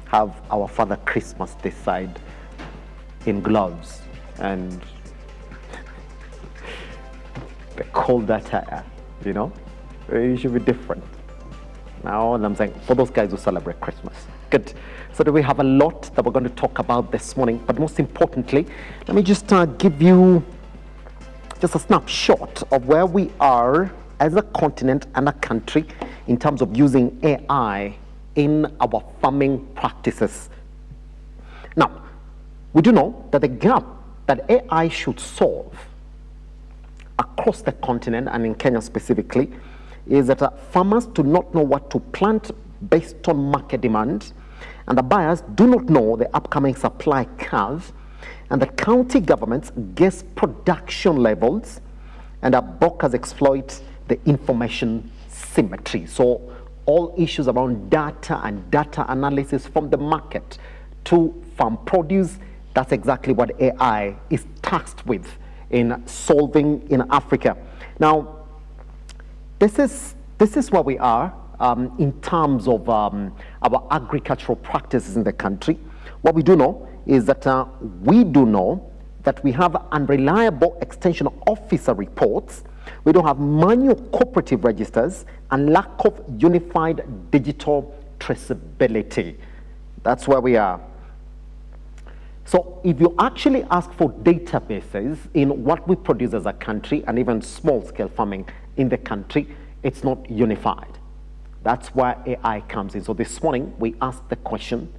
have our Father Christmas this side in gloves and the cold attire, you know? It should be different. Now, I'm saying for those guys who celebrate Christmas. Good. So we have a lot that we're going to talk about this morning, but most importantly, let me just give you just a snapshot of where we are as a continent and a country in terms of using AI in our farming practices. Now, we do know that the gap that AI should solve across the continent and in Kenya specifically is that farmers do not know what to plant based on market demand, and the buyers do not know the upcoming supply curve, and the county governments guess production levels, and our brokers exploit the information symmetry. So all issues around data and data analysis from the market to farm produce, that's exactly what AI is tasked with in solving in Africa. Now, this is where we are in terms of our agricultural practices in the country. What we do know is that we have unreliable extension officer reports. We don't have manual cooperative registers and lack of unified digital traceability. That's where we are. So if you actually ask for databases in what we produce as a country and even small-scale farming in the country, it's not unified. That's where AI comes in. So this morning, we asked the question,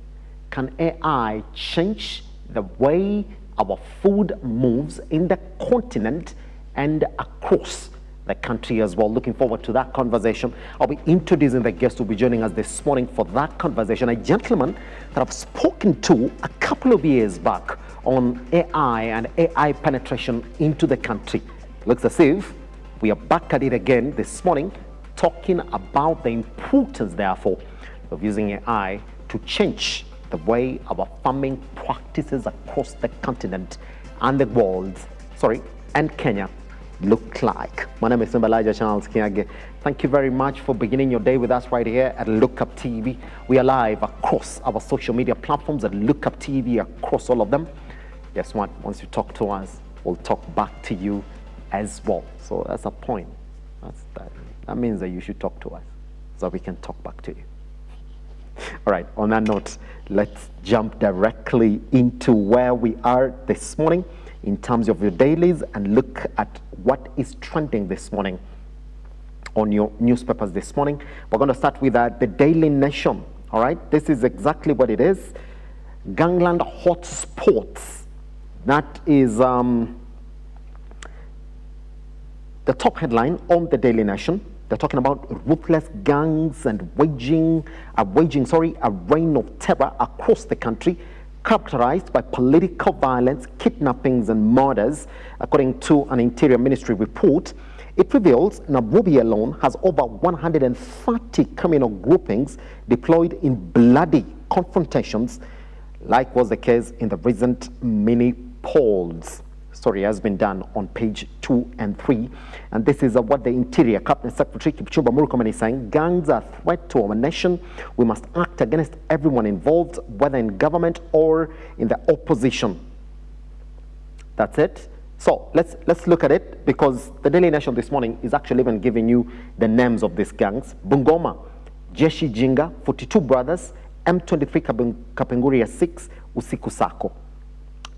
can AI change the way our food moves in the continent and across the country as well? Looking forward to that conversation. I'll be introducing the guest who will be joining us this morning for that conversation, a gentleman that I've spoken to a couple of years back on AI and AI penetration into the country. Looks as if we are back at it again this morning, talking about the importance, therefore, of using AI to change the way our farming practices across the continent and the world, and Kenya look like. My name is Elijah Charles Kiage. Thank you very much for beginning your day with us right here at Look Up TV. We are live across our social media platforms at Look Up TV, across all of them. Guess what? Once you talk to us, we'll talk back to you as well. So that's a point. That means that you should talk to us so we can talk back to you. All right, on that note, let's jump directly into where we are this morning in terms of your dailies and look at what is trending this morning on your newspapers this morning. We're going to start with the Daily Nation. All right, this is exactly what it is. Gangland hotspots. That is the top headline on the Daily Nation. They're talking about ruthless gangs and waging a reign of terror across the country, characterized by political violence, kidnappings, and murders. According to an Interior Ministry report, it reveals Nairobi alone has over 130 criminal groupings deployed in bloody confrontations, like was the case in the recent mini polls. Story has been done on page 2 and 3, and this is what the Interior Cabinet Secretary Kipchumba Murkomen is saying. Gangs are a threat to our nation. We must act against everyone involved, whether in government or in the opposition. That's it. So let's look at it, because the Daily Nation this morning is actually even giving you the names of these gangs. Bungoma, Jeshi Jinga, 42 brothers, M23 Kapenguria 6, Usiku Sako.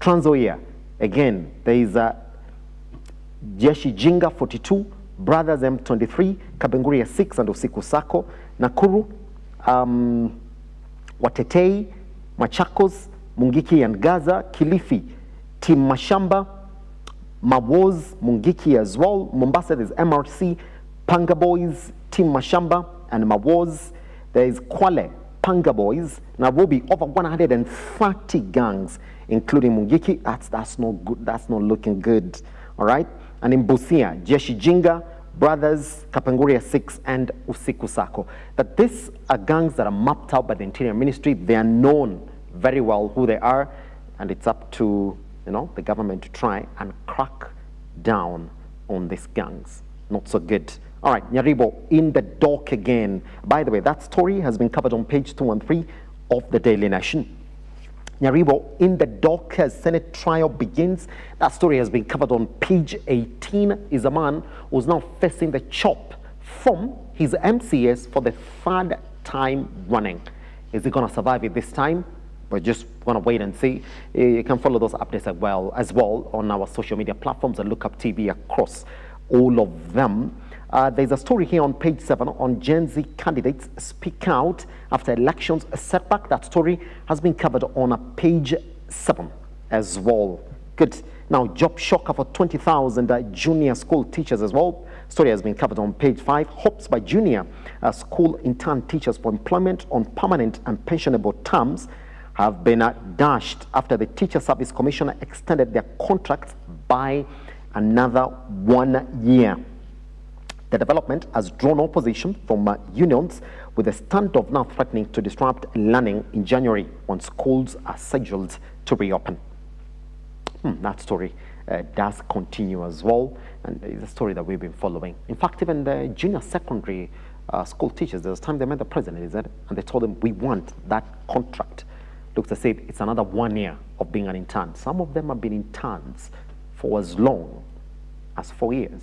Trans Nzoia, again, there is Jeshi Jinga 42, brothers M23, Kapenguria 6 and Usiku Sako. Nakuru, Watetei, Machakos, Mungiki and Gaza. Kilifi, Team Mashamba, Mawoz, Mungiki as well. Mombasa, there's MRC, Panga Boys, Team Mashamba and Mawoz. There is Kwale, Panga Boys. Nairobi, over 130 gangs, including Mungiki. That's not good. That's not looking good. All right. And in Busia, Jeshi Jinga, brothers, Kapenguria 6 and Usiku Sako. That these are gangs that are mapped out by the Interior Ministry. They are known very well who they are, and it's up to the government to try and crack down on these gangs. Not so good. All right, Nyaribo in the dock again. By the way, that story has been covered on page 2 and 3 of the Daily Nation. Nyaribo, in the dock as Senate trial begins. That story has been covered on page 18. Is a man who's now facing the chop from his MCS for the third time running. Is he going to survive it this time? We're just going to wait and see. You can follow those updates as well on our social media platforms and look up TV across all of them. There's a story here on page 7 on Gen Z candidates speak out after elections setback. That story has been covered on page 7 as well. Good. Now, job shocker for 20,000 junior school teachers as well. Story has been covered on page 5. Hopes by junior school intern teachers for employment on permanent and pensionable terms have been dashed after the Teacher Service Commissioner extended their contracts by another 1 year. The development has drawn opposition from unions, with the standoff now threatening to disrupt learning in January when schools are scheduled to reopen. That story does continue as well, and it's a story that we've been following. In fact, even the junior secondary school teachers, there's a time they met the president, and they told him, we want that contract. Look, they said it's another 1 year of being an intern. Some of them have been interns for as long as 4 years.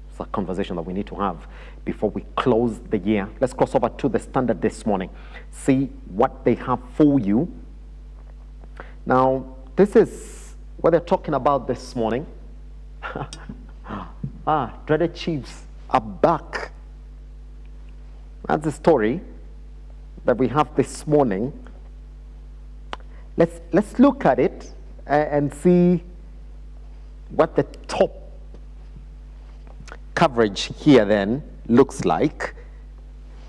It's a conversation that we need to have before we close the year. Let's cross over to the Standard this morning, see what they have for you. Now, this is what they're talking about this morning. Dreaded Chiefs are back. That's the story that we have this morning. Let's look at it and see what the top coverage here then looks like.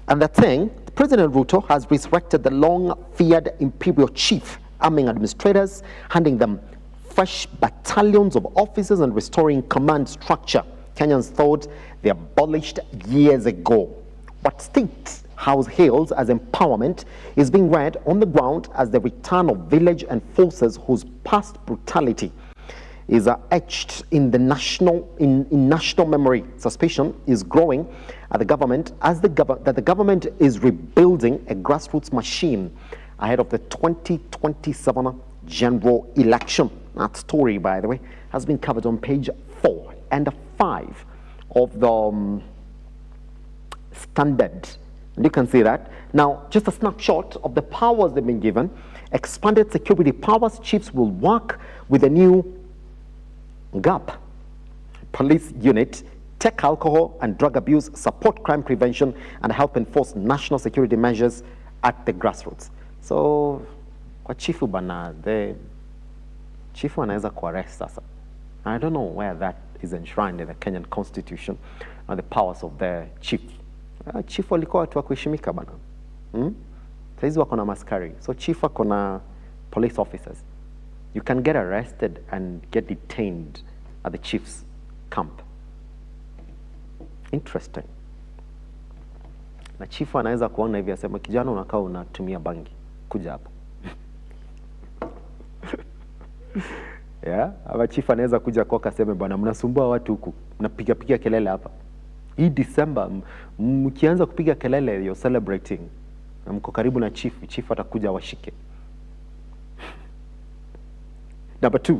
And the thing, President Ruto has resurrected the long-feared imperial chief, arming administrators, handing them fresh battalions of officers and restoring command structure. Kenyans thought they abolished years ago. What State House hails as empowerment is being read on the ground as the return of village and forces whose past brutality is etched in the national memory. Suspicion is growing at the government that the government is rebuilding a grassroots machine ahead of the 2027 general election. That story, by the way, has been covered on page 4 and 5 of the Standard. And you can see that. Now, just a snapshot of the powers they've been given. Expanded security powers. Chiefs will work with a new GAP police unit, take alcohol and drug abuse, support crime prevention, and help enforce national security measures at the grassroots. So, kwa chifu bana, the chifu anaweza kuarrest sasa. I don't know where that is enshrined in the Kenyan constitution and the powers of the chief. Chief walikuwa watu wa kuheshimika bana. Saizi wako na maskari. So chief wako na police officers. You can get arrested and get detained at the chief's camp. Interesting. Na chief anaweza kuona hivi asema, kijana unakaa unatumia bangi, kuja hapa. Yeah, ama chief anaweza kuja kwako aseme, bwana mnasumbua watu huku, mnapiga kelele hapa. Hii December mkianza kupiga kelele, you're celebrating. Na mko karibu na chief atakuja washike. Number 2,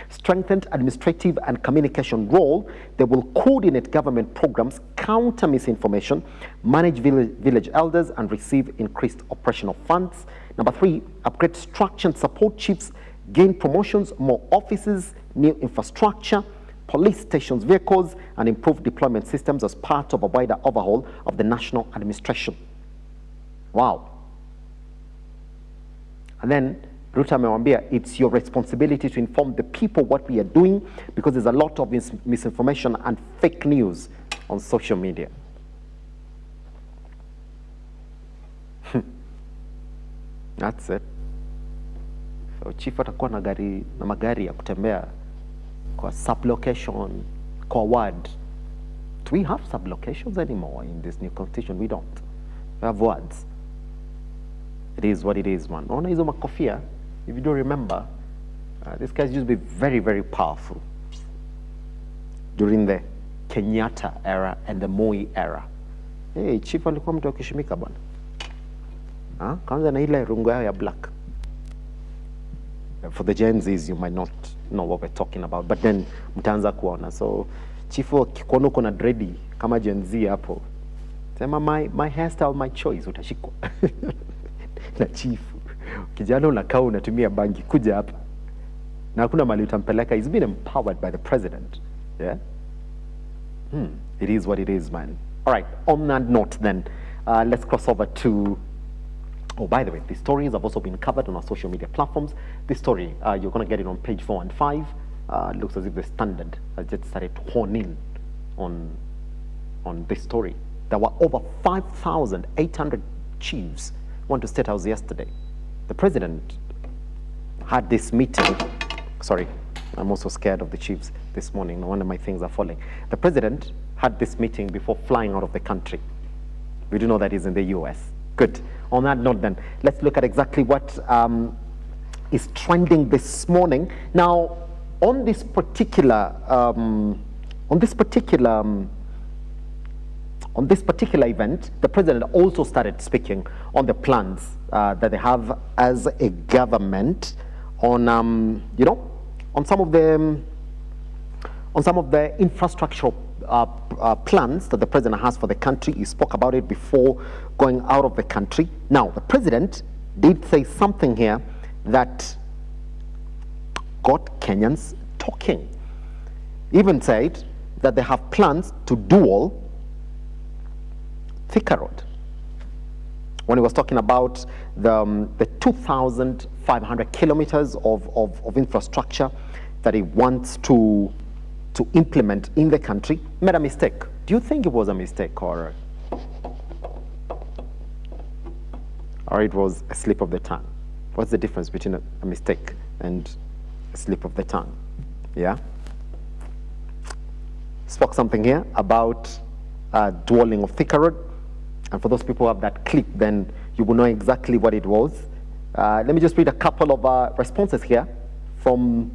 strengthened administrative and communication role. They will coordinate government programs, counter misinformation, manage village elders, and receive increased operational funds. Number 3, upgrade structure and support chiefs, gain promotions, more offices, new infrastructure, police stations, vehicles, and improve deployment systems as part of a wider overhaul of the national administration. Wow. And then Ruto amewambia, it's your responsibility to inform the people what we are doing, because there's a lot of misinformation and fake news on social media. That's it. So chief atakuwa na magari ya kutembea kwa sublocation, kwa ward. Do we have sublocations anymore in this new constitution? We don't. We have wards. It is what it is, man. Ona hizo makofia, if you don't remember, these guys used to be very, very powerful during the Kenyatta era and the Moi era. Hey, chief alikuwa mtu akishimika bwana. Kwanza na ile rungu yao ya black. For the Gen Zs, you might not know what we're talking about, but then mtaanza kuona. So chifu kikono kuna dready kama Gen Z hapo, sema my hairstyle my choice, utashikwa na chifu. Kijana unakaa unatumia bangi, kuja hapa na hakuna mali utampeleka. He's been empowered by the president. Yeah. It is what it is, man. All right. On that note, then let's cross over to. Oh, by the way, these stories have also been covered on our social media platforms. This story, you're going to get it on page 4 and 5. Looks as if the Standard has just started to hone in on this story. There were over 5,800 chiefs went to State House yesterday. The president had this meeting. Sorry, I'm also scared of the chiefs this morning. No wonder my things are falling. The president had this meeting before flying out of the country. We do know that he's in the US. Good. On that note, then, let's look at exactly what is trending this morning. Now, on this particular event, the president also started speaking on the plans that they have as a government on, on some of the infrastructural plans that the president has for the country. He spoke about it before going out of the country. Now, the president did say something here that got Kenyans talking. He even said that they have plans to dual Thika Road. When he was talking about the 2,500 kilometers of infrastructure that he wants to implement in the country, made a mistake. Do you think it was a mistake or it was a slip of the tongue? What's the difference between a mistake and a slip of the tongue? Yeah? Spoke something here about dwelling of Thika Road. And for those people who have that clip, then you will know exactly what it was. Let me just read a couple of responses here from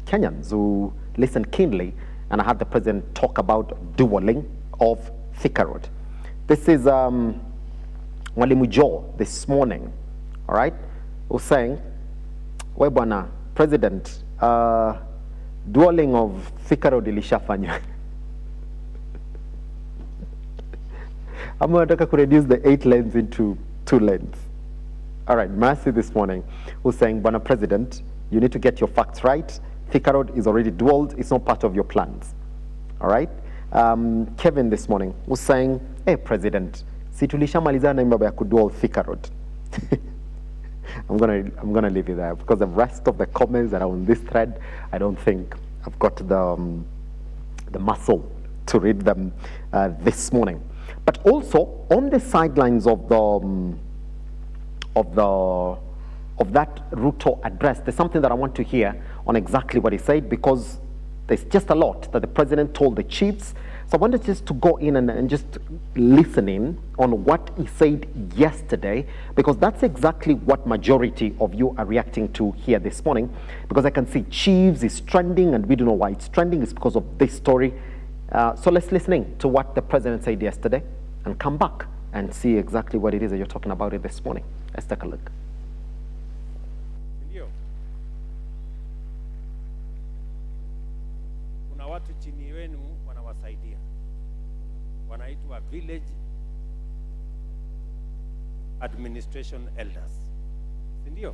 Kenyans who listen keenly, and I had the president talk about dueling of Thika Road. This is Mwalimu Joe this morning, all right, who's saying, we bwana, president, dueling of Thika Road ilishafanywa. I'm going to reduce the 8 lanes into 2 lanes. All right, Mercy this morning, who's saying, bwana president, you need to get your facts right. Thika Road is already dualed. It's not part of your plans. All right. Kevin this morning was saying, hey, president, si tulishamalizana na mambo ya kudual Thika Road. I'm gonna leave it there because the rest of the comments that are on this thread, I don't think I've got the muscle to read them this morning. But also on the sidelines of that Ruto address, there's something that I want to hear on exactly what he said, because there's just a lot that the president told the chiefs. So I wanted just to go in and just listen in on what he said yesterday, because that's exactly what majority of you are reacting to here this morning, because I can see chiefs is trending, and we don't know why it's trending. It's because of this story. So let's listen in to what the president said yesterday and come back and see exactly what it is that you're talking about it this morning. Let's take a look. Kuna watu chini wenu wanawasaidia, wanaitwa village administration elders, si ndio?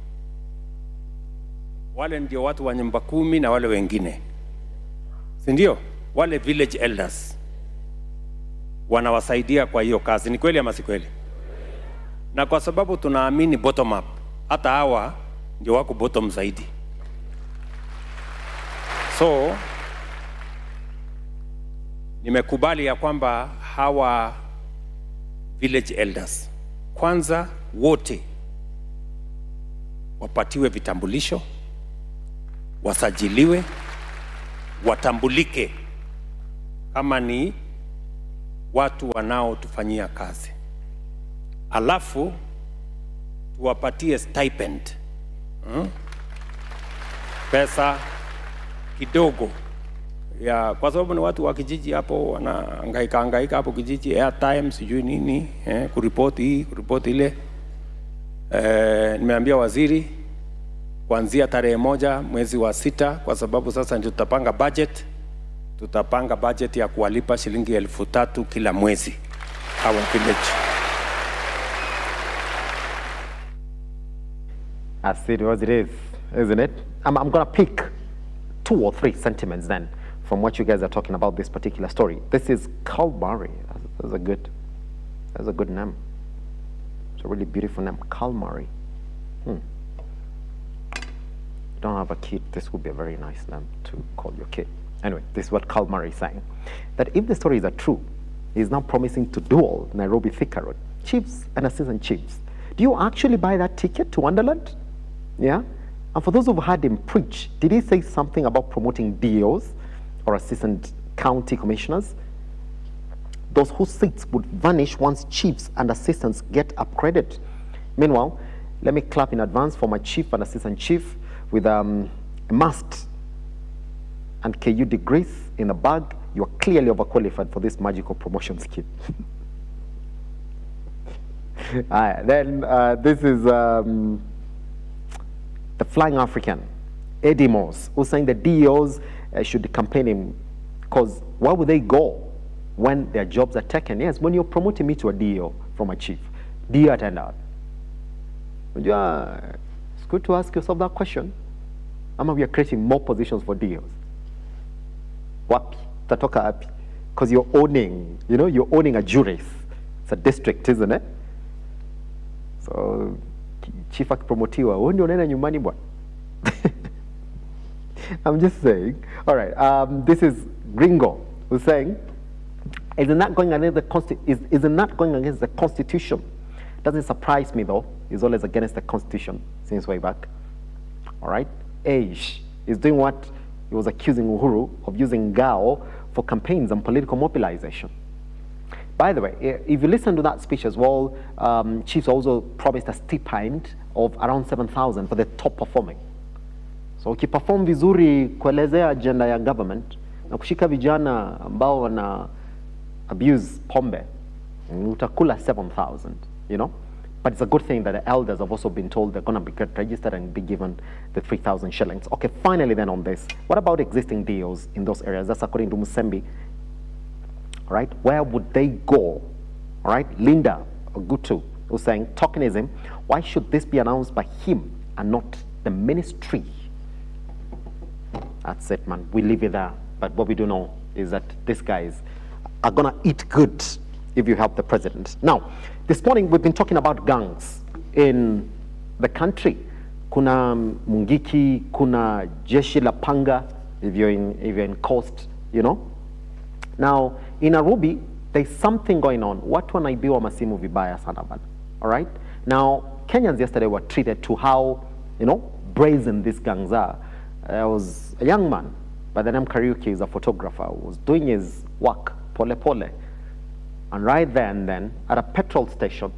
Wale ndio watu wa nyumba 10 na wale wengine, si ndio? Wale village elders wanawasaidia kwa hiyo kazi. Ni kweli ama si kweli? Na kwa sababu tunaamini bottom up, hata hawa ndio wako bottom zaidi. So nimekubali ya kwamba hawa village elders kwanza wote wapatiwe vitambulisho, wasajiliwe, watambulike kama ni watu wanaotufanyia kazi. Alafu tuwapatie stipend, pesa kidogo ya, kwa sababu ni watu wa kijiji hapo wanahangaika hapo kijiji, airtime sijui nini, kuripoti hii kuripoti ile. Nimeambia waziri kuanzia tarehe 1 mwezi wa 6, kwa sababu sasa ndio tutapanga budget. Tutapanga budget ya kuwalipa shilingi 3,000 kila mwezi our village. I see it as it is, isn't it? I'm going to pick 2 or 3 sentiments then from what you guys are talking about this particular story. This is Kalmari. That's a good name. It's a really beautiful name, Kalmari. You don't have a kid, this would be a very nice name to call your kid. Anyway, this is what Kalmari is saying. That if the stories are true, he's now promising to dual Nairobi Thika Road, chiefs and assistant chiefs. Do you actually buy that ticket to Wonderland? Yeah? And for those who've heard him preach, did he say something about promoting DOs or assistant county commissioners? Those whose seats would vanish once chiefs and assistants get upgraded. Meanwhile, let me clap in advance for my chief and assistant chief with a must and KU degrees in the bag. You are clearly overqualified for this magical promotion scheme. Then this is the Flying African, Eddie Moss, who's saying the DEOs should campaign him, because why would they go when their jobs are taken? Yes, when you're promoting me to a DEO from a chief, DEO attendant. It's good to ask yourself that question. We are creating more positions for DEOs. Wapi? Tatoka api? Because you're owning a juris. It's a district, isn't it? So, chief akipromotiwa, wewe ndio unaenda nyumbani bwana. I'm just saying. All right. This is Gringo who's saying, isn't that going against the Constitution? Doesn't surprise me though. He's always against the Constitution since way back. All right. Age is doing what he was accusing Uhuru of using Gao for campaigns and political mobilization. By the way, if you listen to that speech as well, chiefs also promised a stipend of around 7,000 for the top performing. So ukiperform vizuri kuelezea agenda ya government na kushika vijana ambao wana abuse pombe, utakula 7,000, you know. But it's a good thing that the elders have also been told they're going to be registered and be given the 3,000 shillings. Okay, finally then on this, what about existing DOs in those areas? That's according to Musembi. All right, where would they go? All right, Linda Ogutu was saying, tokenism, why should this be announced by him and not the ministry? That's it, man. We leave it there. But what we do know is that these guys are going to eat good if you help the president. Now, this morning we've been talking about gangs in the country. Kuna Mungiki, kuna Jeshi la Panga, if you're in Coast, you know. Now, in Nairobi, there's something going on. Watu wanaibiwa masimu vibaya sana bana. All right? Now, Kenyans yesterday were treated to how, you know, brazen these gangs are. There was a young man by the name Kariuki, he's a photographer, who was doing his work, pole pole. And right there and then, at a petrol station,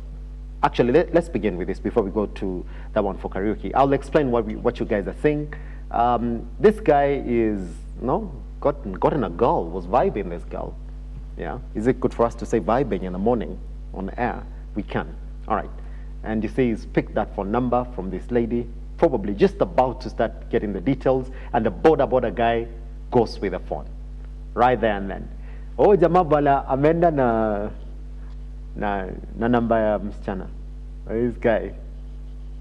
actually, let's begin with this before we go to that one for Kariuki. I'll explain what you guys are saying. This guy is, gotten a girl, was vibing this girl. Yeah, is it good for us to say vibing in the morning on air? We can. All right. And you see he's picked that phone number from this lady, probably just about to start getting the details, and the border guy goes with the phone. Right there and then. Oh, jamaa bala amenda na namba ya msichana. This guy,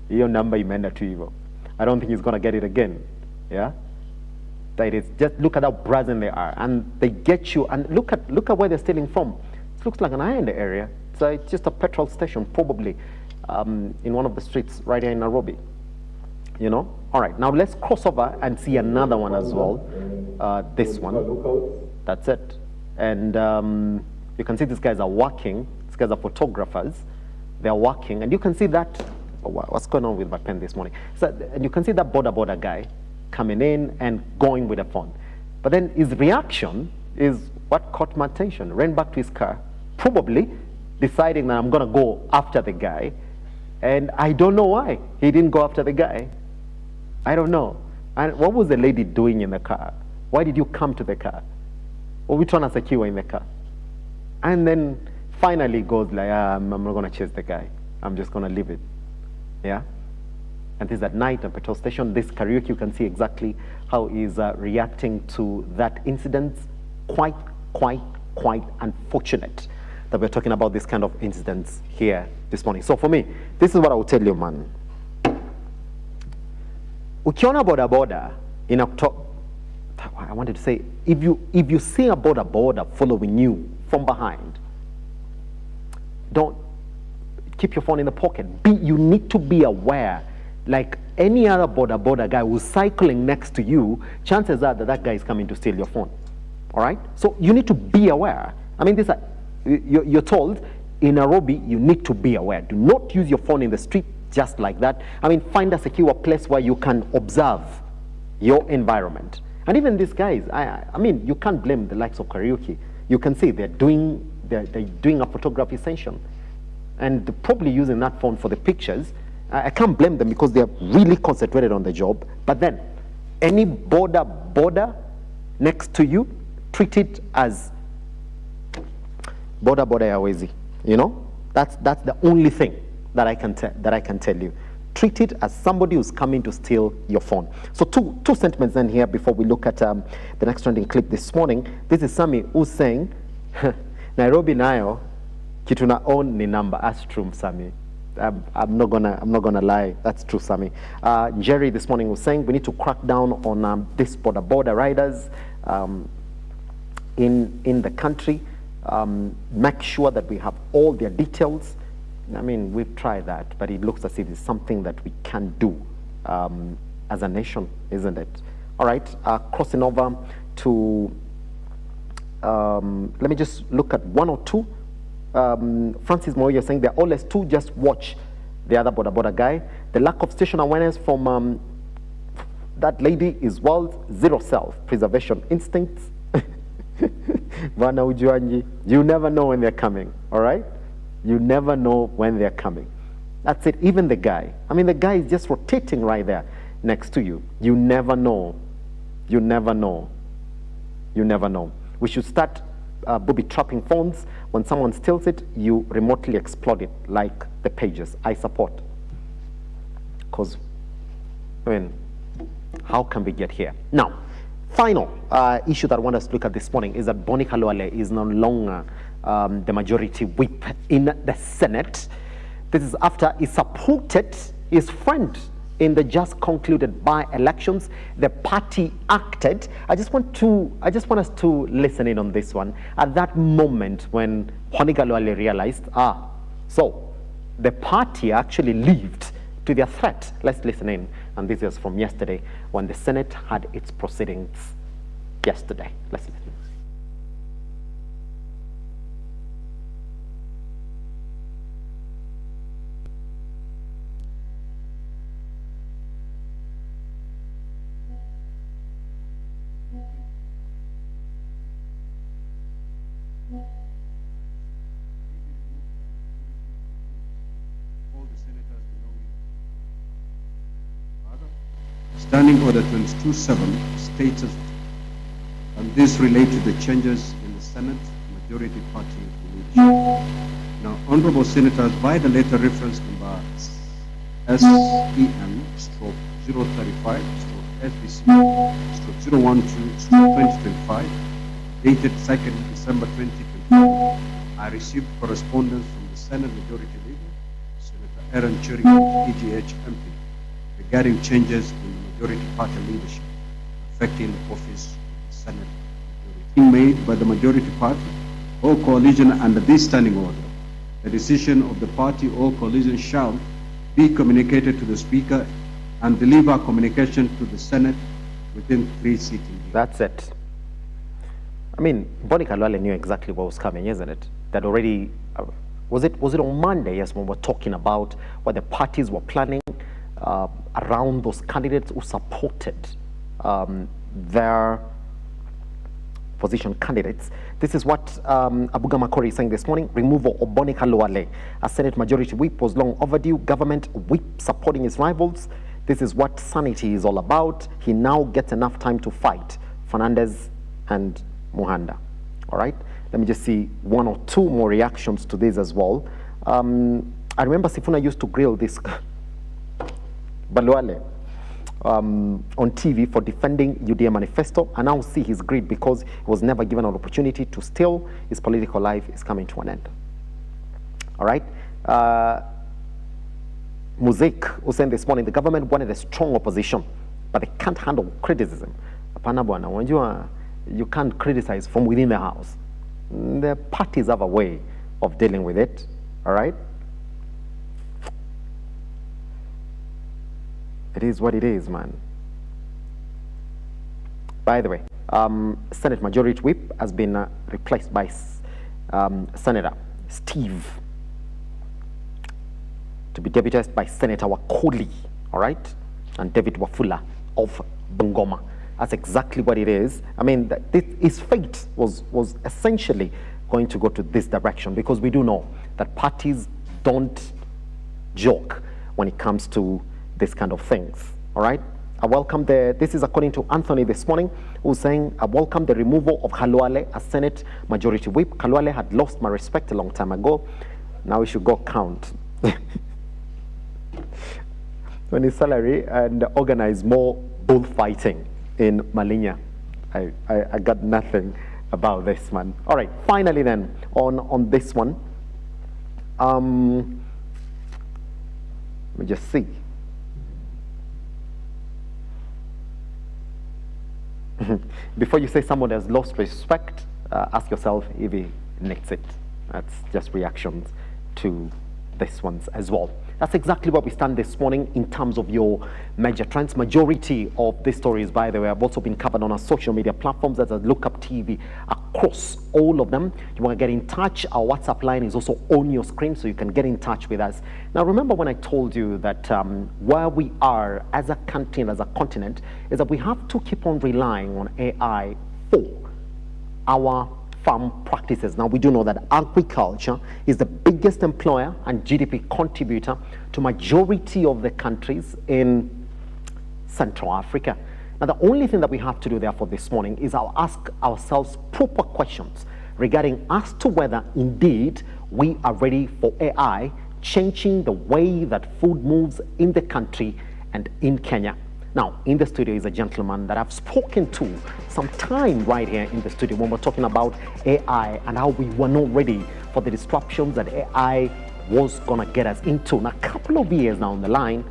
hiyo namba imeenda tu hivyo. I don't think he's going to get it again. Yeah? That is, just look at how brazen they are, and they get you, and look at where they're stealing from. It looks like an high-end area. So it's just a petrol station, probably in one of the streets right here in Nairobi. You know? All right, now let's cross over and see another one as well. This one. That's it. And you can see these guys are working. These guys are photographers. They're working, and you can see that. Oh, wow, what's going on with my pen this morning? So, and you can see that border guy coming in and going with a phone. But then his reaction is what caught my attention. Ran back to his car, probably deciding that I'm going to go after the guy. And I don't know why he didn't go after the guy. I don't know. And what was the lady doing in the car? Why did you come to the car? Or which one has a key in the car? And then finally goes like, I'm not going to chase the guy. I'm just going to leave it. Yeah. And this is at night at petrol station. This karaoke, you can see exactly how he's reacting to that incident. Quite unfortunate that we're talking about this kind of incidents here this morning. So for me, this is what I will tell you, man. Ukiona boda boda in October, I wanted to say, if you see a boda following you from behind, don't keep your phone in the pocket. You need to be aware. Like any other boda guy who's cycling next to you, chances are that guy is coming to steal your phone. All right? So you need to be aware. I mean, you're told in Nairobi, you need to be aware. Do not use your phone in the street just like that. I mean, find a secure place where you can observe your environment. And even these guys, I mean, you can't blame the likes of karaoke. You can see they're doing a photography session and probably using that phone for the pictures. I can't blame them because they're really concentrated on the job. But then, any boda next to you, treat it as boda yawezi. You know, that's the only thing that I can tell you. Treat it as somebody who's coming to steal your phone. So two sentiments then here before we look at the next trending clip this morning. This is Sami who's saying, Nairobi nayo kituna own ni number. That's true, Sami. I'm not gonna lie. That's true, Sami. Jerry this morning was saying we need to crack down on this border riders in the country. Make sure that we have all their details. I mean, we've tried that, but it looks as if it's something that we can do as a nation, isn't it? All right, crossing over to, let me just look at one or two. Francis Moyo saying they're always two, just watch the other boda guy. The lack of station awareness from that lady is wild. Zero self-preservation instincts. Bwana ujuanji, you never know when they're coming, all right? You never know when they're coming. That's it. Even the guy. I mean, the guy is just rotating right there next to you. You never know. You never know. You never know. We should start booby trapping phones. When someone steals it, you remotely explode it like the pages. I support. Because, I mean, how can we get here? Now, final issue that I want us to look at this morning is that Boni Khalwale is no longer the majority whip in the Senate. This is after he supported his friend in the just concluded by-elections. The party acted. I just want us to listen in on this one. At that moment when Boni Khalwale realized, so the party actually lived to their threat. Let's listen in. And this is from yesterday when the Senate had its proceedings yesterday. Let's listen. Standing Order 22-7 states, and this relates to the changes in the Senate majority party religion. Now, Honorable Senators, by the letter reference number SEN/035/SBC/012/2025, dated 2nd December 2024, I received correspondence from the Senate Majority Leader, Senator Aaron Churi, EGH MP, regarding changes in the majority party leadership affecting the office of the Senate majority. Being made by the majority party or coalition under this standing order, the decision of the party or coalition shall be communicated to the Speaker and deliver communication to the Senate within 3 sitting days. That's it. I mean, Boni Khalwale knew exactly what was coming, isn't it? That already, was it on Monday, yes, when we were talking about what the parties were planning around those candidates who supported their opposition candidates. This is what Abuga Makori is saying this morning. Removal of Boni Khalwale as Senate Majority Whip was long overdue. Government whip supporting his rivals. This is what sanity is all about. He now gets enough time to fight Fernandez and Muhanda. All right. Let me just see one or two more reactions to this as well. I remember Sifuna used to grill this Baluale on TV for defending UDA manifesto, and now see his greed because he was never given an opportunity to steal. His political life is coming to an end. All right. Muzik was saying this morning the government wanted a strong opposition, but they can't handle criticism. You can't criticize from within the house. The parties have a way of dealing with it. All right. It is what it is, man. By the way, Senate Majority Whip has been replaced by Senator Steve, to be deputized by Senator Wakoli, all right, and David Wafula of Bungoma. That's exactly what it is. I mean, his fate was essentially going to go to this direction, because we do know that parties don't joke when it comes to this kind of things. All right. I welcome this is according to Anthony this morning, who's saying, I welcome the removal of Khalwale as Senate Majority Whip. Khalwale had lost my respect a long time ago. Now we should go count on his salary and organize more bullfighting in Malinya. I got nothing about this, man. All right. Finally, then on this one, let me just see. Before you say someone has lost respect, ask yourself if he needs it. That's just reactions to this ones as well. That's exactly where we stand this morning in terms of your major trends. Majority of these stories, by the way, have also been covered on our social media platforms as a Lookup TV across all of them. You want to get in touch, our WhatsApp line is also on your screen, so you can get in touch with us. Now, remember when I told you that where we are as a country and as a continent is that we have to keep on relying on AI for our farm practices. Now, we do know that agriculture is the biggest employer and GDP contributor to majority of the countries in Central Africa. Now, the only thing that we have to do therefore this morning is I'll ask ourselves proper questions regarding as to whether indeed we are ready for AI changing the way that food moves in the country and in Kenya. Now, in the studio is a gentleman that I've spoken to some time right here in the studio when we're talking about AI and how we were not ready for the disruptions that AI was going to get us into. Now, a couple of years now on the line,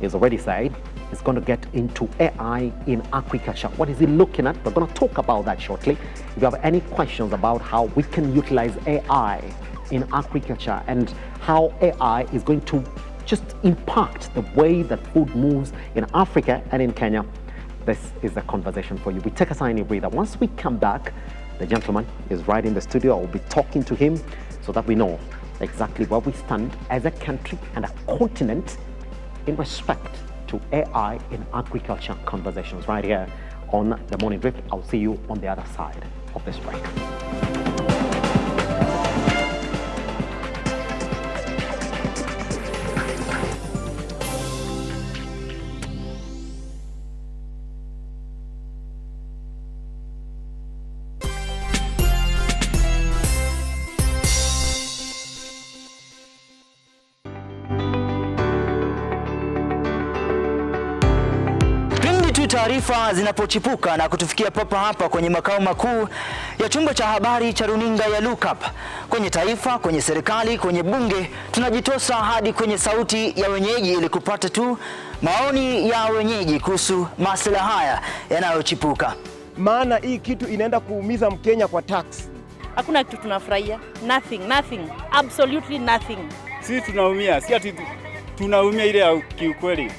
he's already said he's going to get into AI in agriculture. What is he looking at? We're going to talk about that shortly. If you have any questions about how we can utilize AI in agriculture and how AI is going to just impact the way that food moves in Africa and in Kenya, this is the conversation for you. We take a tiny breather. Once we come back, the gentleman is right in the studio. I will be talking to him so that we know exactly where we stand as a country and a continent in respect to AI in agriculture conversations right here on The Morning Drift. I'll see you on the other side of this break. Taarifa zinapochipuka na kutufikia papa hapa kwenye makao makuu ya chumba cha habari cha runinga ya Lookup, kwenye taifa, kwenye serikali, kwenye bunge, tunajitosa hadi kwenye sauti ya wenyeji ili kupata tu maoni ya wenyeji kuhusu masuala haya yanayochipuka. Maana hii kitu inaenda kuumiza Mkenya kwa tax. Hakuna kitu tunafurahia. Nothing. Absolutely nothing. Sisi tunaumia, si ati tunaumia ile ya kiukweli.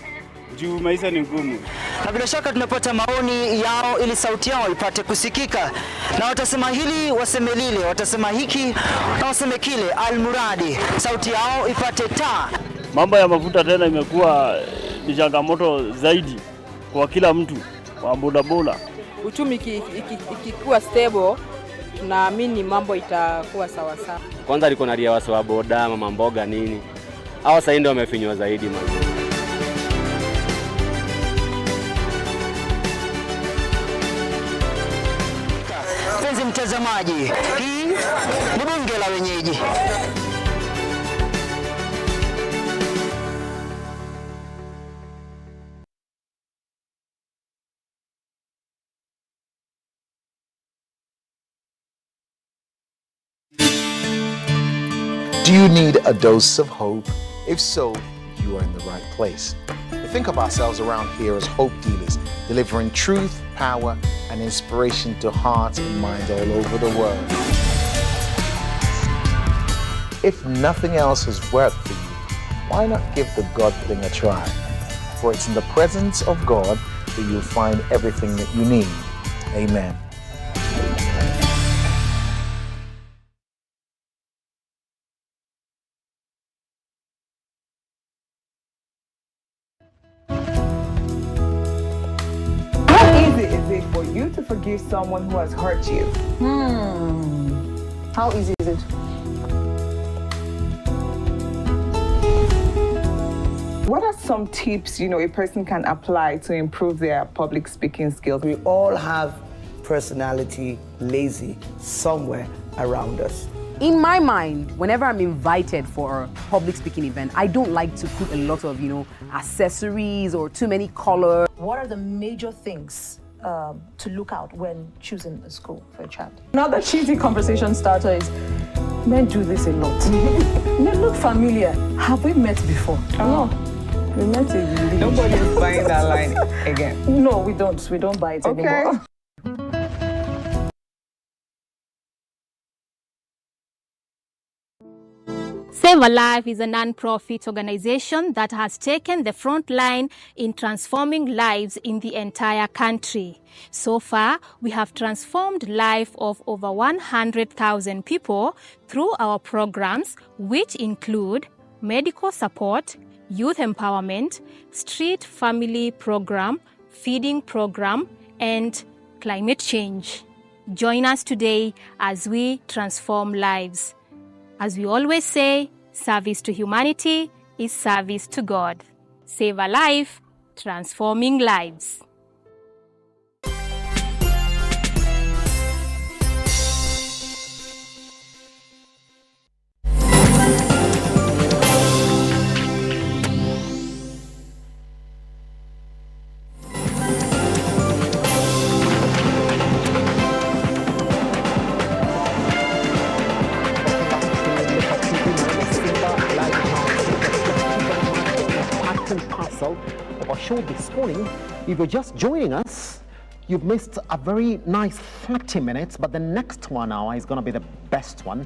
Juu maisha ni ngumu. Na bila shaka tunapata maoni yao ili sauti yao ipate kusikika. Na watasema hili, waseme lile, watasema hiki na waseme kile, almuradi sauti yao ipate taa. Mambo ya mafuta tena imekuwa ni changamoto zaidi kwa kila mtu, kwa bodaboda. Uchumi ikikuwa stable, tunaamini mambo itakuwa sawa sawa. Kwanza liko na ria wasi wa boda, mama mboga nini. Hao sasa ndio wamefinywa zaidi man. Mtazamaji, hii ni bunge la wenyeji. Do you need a dose of hope? If so, you are in the right place. We think of ourselves around here as hope dealers, delivering truth, power, and inspiration to hearts and minds all over the world. If nothing else has worked for you, why not give the God thing a try? For it's in the presence of God that you'll find everything that you need. Amen. How easy is it for you to forgive someone who has hurt you? How easy is it? What are some tips, a person can apply to improve their public speaking skills? We all have personality lazy somewhere around us. In my mind, whenever I'm invited for a public speaking event, I don't like to put a lot of, accessories or too many colors. What are the major things to look out when choosing a school for a child? Another cheesy conversation starter is, men do this a lot. They look familiar. Have we met before? No. We met in Nobody is buying that line again. No, we don't. We don't buy it anymore. Save a Life is a non-profit organization that has taken the front line in transforming lives in the entire country. So far, we have transformed life of over 100,000 people through our programs, which include medical support, youth empowerment, street family program, feeding program, and climate change. Join us today as we transform lives. As we always say, service to humanity is service to God. Save a life, transforming lives. Of our show this morning. If you're just joining us, you've missed a very nice 30 minutes, but the next 1 hour is going to be the best one,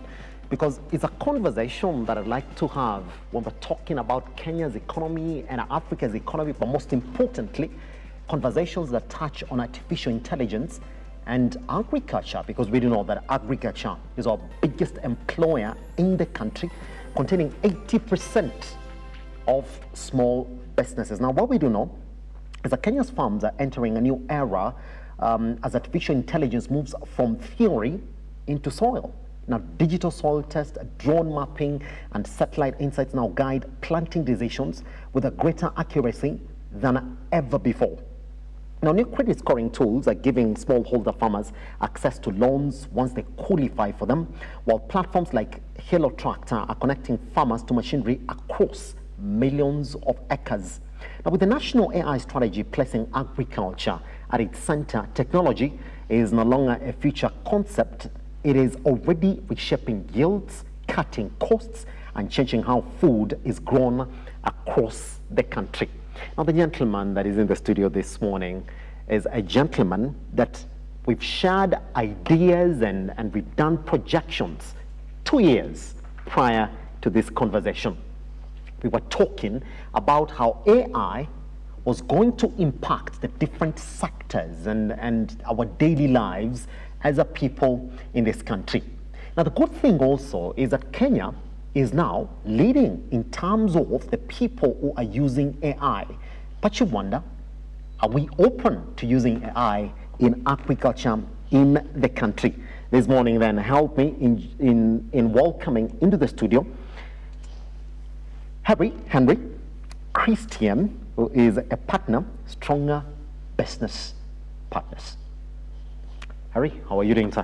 because it's a conversation that I'd like to have when we're talking about Kenya's economy and Africa's economy, but most importantly, conversations that touch on artificial intelligence and agriculture, because we do know that agriculture is our biggest employer in the country, containing 80% of small businesses. Now, what we do know is that Kenya's farms are entering a new era as artificial intelligence moves from theory into soil. Now, digital soil tests, drone mapping, and satellite insights now guide planting decisions with a greater accuracy than ever before. Now, new credit scoring tools are giving smallholder farmers access to loans once they qualify for them, while platforms like Hello Tractor are connecting farmers to machinery across millions of acres. Now, with the national AI strategy placing agriculture at its center, technology is no longer a future concept. It is already reshaping yields, cutting costs, and changing how food is grown across the country. Now, the gentleman that is in the studio this morning is a gentleman that we've shared ideas and we've done projections 2 years prior to this conversation. We were talking about how AI was going to impact the different sectors and our daily lives as a people in this country. Now, the good thing also is that Kenya is now leading in terms of the people who are using AI. But you wonder, are we open to using AI in agriculture in the country? This morning, then, help me in welcoming into the studio Henry Christian, who is a partner, Stronger Business Partners. Harry, how are you doing, sir?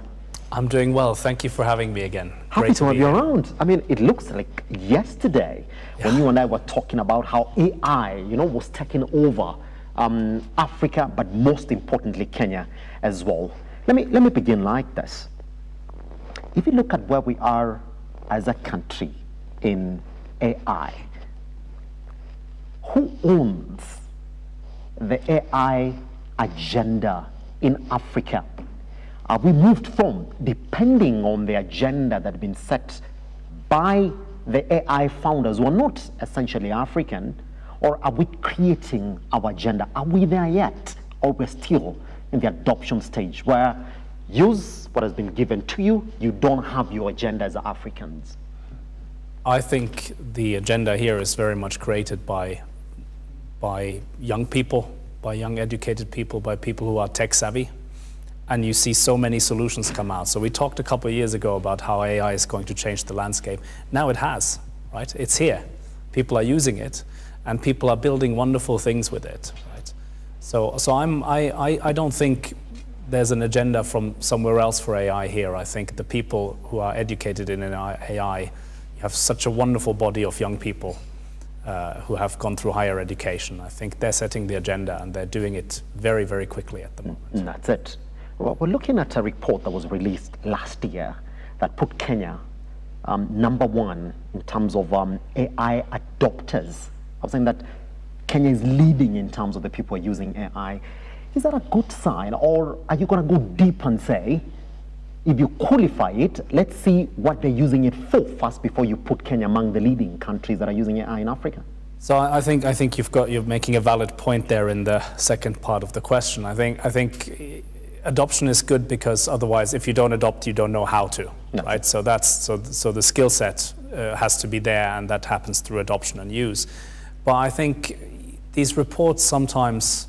I'm doing well. Thank you for having me again. Happy to have you around. I mean, it looks like yesterday when you and I were talking about how AI, was taking over Africa, but most importantly, Kenya as well. Let me begin like this. If you look at where we are as a country, in AI. Who owns the AI agenda in Africa? Are we moved from depending on the agenda that had been set by the AI founders who are not essentially African, or are we creating our agenda? Are we there yet, or we're still in the adoption stage where use what has been given to you, you don't have your agenda as Africans? I think the agenda here is very much created by young people, by young educated people, by people who are tech savvy. And you see so many solutions come out. So we talked a couple of years ago about how AI is going to change the landscape. Now it has, right? It's here. People are using it, and people are building wonderful things with it, right? So I don't think there's an agenda from somewhere else for AI here. I think the people who are educated in AI, you have such a wonderful body of young people who have gone through higher education. I think they're setting the agenda, and they're doing it very, very quickly at the moment. That's it. Well, we're looking at a report that was released last year that put Kenya #1 in terms of AI adopters. I was saying that Kenya is leading in terms of the people using AI. Is that a good sign, or are you going to go deep and say, if you qualify it, let's see what they're using it for first before you put Kenya among the leading countries that are using AI in Africa? So I think you're making a valid point there in the second part of the question. I think adoption is good, because otherwise, if you don't adopt, you don't know how to, right? So the skill set has to be there, and that happens through adoption and use. But I think these reports sometimes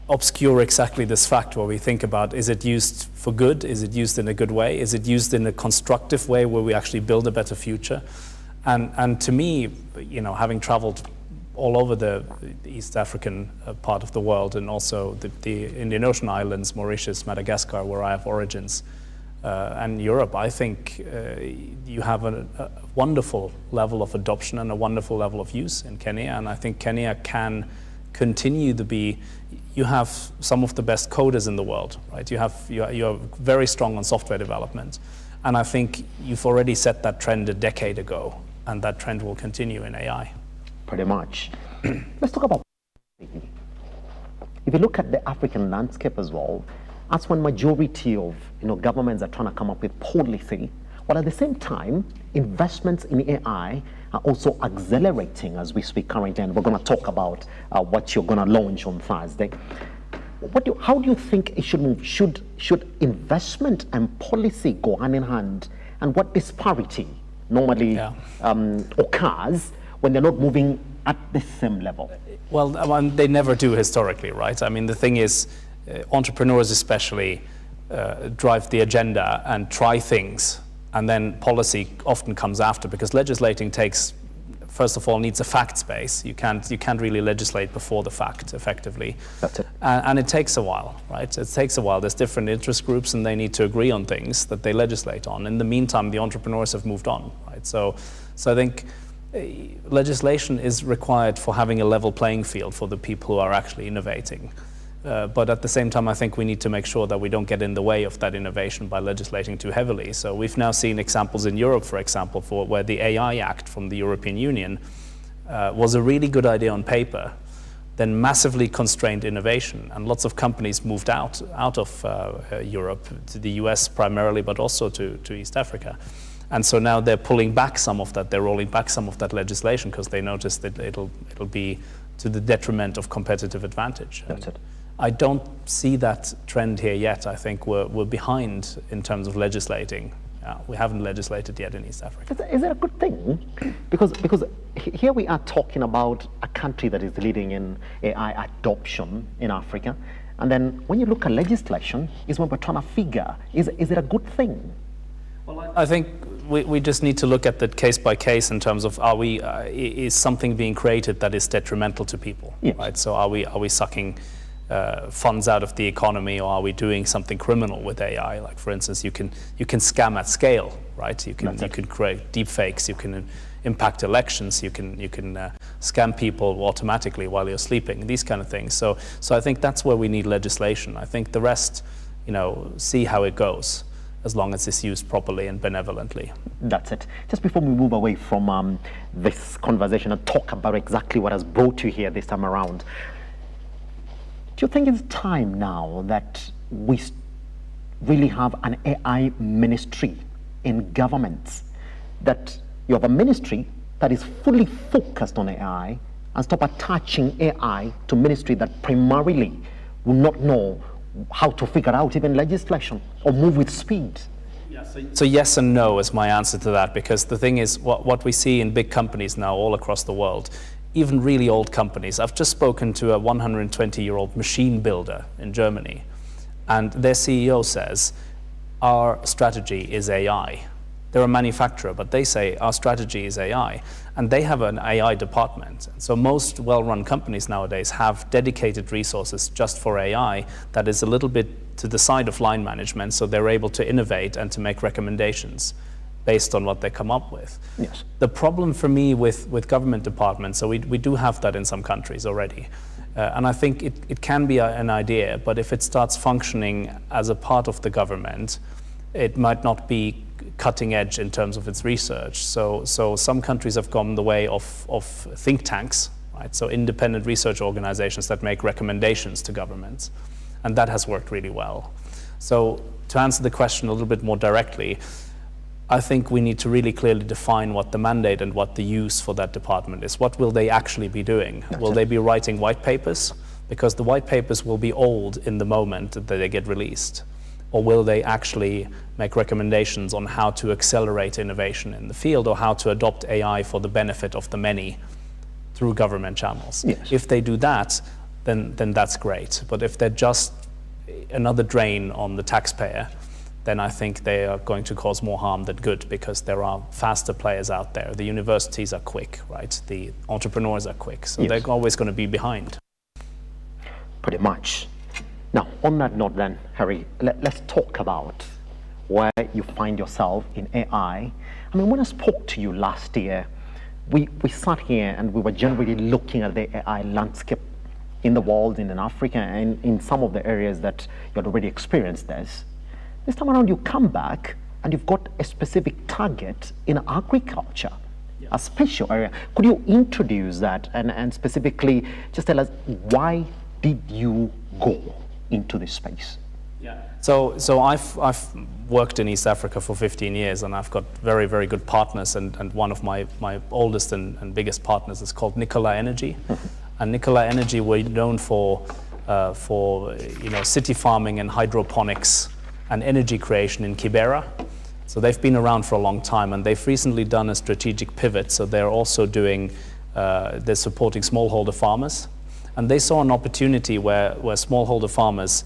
obscure exactly this fact where we think about, is it used for good? Is it used in a good way? Is it used in a constructive way where we actually build a better future? And to me, having traveled all over the East African part of the world, and also the Indian Ocean islands, Mauritius, Madagascar, where I have origins, and Europe, I think you have a wonderful level of adoption and a wonderful level of use in Kenya. And I think Kenya can continue to be, you have some of the best coders in the world, right? You're very strong on software development. And I think you've already set that trend a decade ago, and that trend will continue in AI. Pretty much. Let's talk about policy. If you look at the African landscape as well, that's when majority of governments are trying to come up with policy, while at the same time, investments in AI are also accelerating as we speak currently, and we're going to talk about what you're going to launch on Thursday. How do you think it should move? Should investment and policy go hand in hand, and what disparity normally occurs when they're not moving at the same level? Well, they never do historically, right? I mean, the thing is, entrepreneurs especially drive the agenda and try things, and then policy often comes after, because legislating first of all, needs a fact space. You can't really legislate before the fact effectively. That's it. And it takes a while, right? It takes a while. There's different interest groups, and they need to agree on things that they legislate on. In the meantime, the entrepreneurs have moved on, right? So I think legislation is required for having a level playing field for the people who are actually innovating. But at the same time, I think we need to make sure that we don't get in the way of that innovation by legislating too heavily. So we've now seen examples in Europe, for example, where the AI Act from the European Union was a really good idea on paper, then massively constrained innovation, and lots of companies moved out of Europe to the US primarily, but also to East Africa. And so now they're pulling back some of that, they're rolling back some of that legislation, because they notice that it'll be to the detriment of competitive advantage. That's it. I don't see that trend here yet. I think we're behind in terms of legislating. We haven't legislated yet in East Africa. Is it a good thing? Because here we are talking about a country that is leading in AI adoption in Africa, and then when you look at legislation, is when we're trying to figure, is it a good thing? Well, I think we just need to look at that case by case in terms of is something being created that is detrimental to people, yes. Right? So are we sucking funds out of the economy, or are we doing something criminal with AI? Like, for instance, you can scam at scale, right? You can create deep fakes, you can impact elections, you can scam people automatically while you're sleeping, these kind of things. So I think that's where we need legislation. I think the rest, see how it goes. as long as it's used properly and benevolently. That's it. Just before we move away from this conversation and talk about exactly what has brought you here this time around, do you think it's time now that we really have an AI ministry in governments, that you have a ministry that is fully focused on AI, and stop attaching AI to ministry that primarily will not know how to figure out even legislation or move with speed? So yes and no is my answer to that, because the thing is, what we see in big companies now all across the world, even really old companies. I've just spoken to a 120-year-old machine builder in Germany, and their CEO says, our strategy is AI. They're a manufacturer, but they say our strategy is AI, and they have an AI department. So most well-run companies nowadays have dedicated resources just for AI that is a little bit to the side of line management, so they're able to innovate and to make recommendations based on what they come up with. Yes. The problem for me with government departments, so we do have that in some countries already, and I think it can be an idea, but if it starts functioning as a part of the government, it might not be cutting edge in terms of its research. So some countries have gone the way of think tanks, right? So independent research organizations that make recommendations to governments, and that has worked really well. So to answer the question a little bit more directly, I think we need to really clearly define what the mandate and what the use for that department is. What will they actually be doing? Will they be writing white papers? Because the white papers will be old in the moment that they get released. Or will they actually make recommendations on how to accelerate innovation in the field, or how to adopt AI for the benefit of the many through government channels? Yes. If they do that, then that's great. But if they're just another drain on the taxpayer, then I think they are going to cause more harm than good, because there are faster players out there. The universities are quick, right? The entrepreneurs are quick, so they're always going to be behind. Pretty much. Now, on that note then, Harry, let's talk about where you find yourself in AI. I mean, when I spoke to you last year, we sat here and we were generally looking at the AI landscape in the world, in Africa, and in some of the areas that you had already experienced this. This time around, you come back and you've got a specific target in agriculture, a special area. Could you introduce that and specifically just tell us, why did you go into this space? So I've worked in East Africa for 15 years, and I've got very, very good partners, and one of my oldest and biggest partners is called Nikola Energy. And Nikola Energy were known for city farming and hydroponics and energy creation in Kibera. So they've been around for a long time, and they've recently done a strategic pivot. So they're also doing, they're supporting smallholder farmers. And they saw an opportunity where smallholder farmers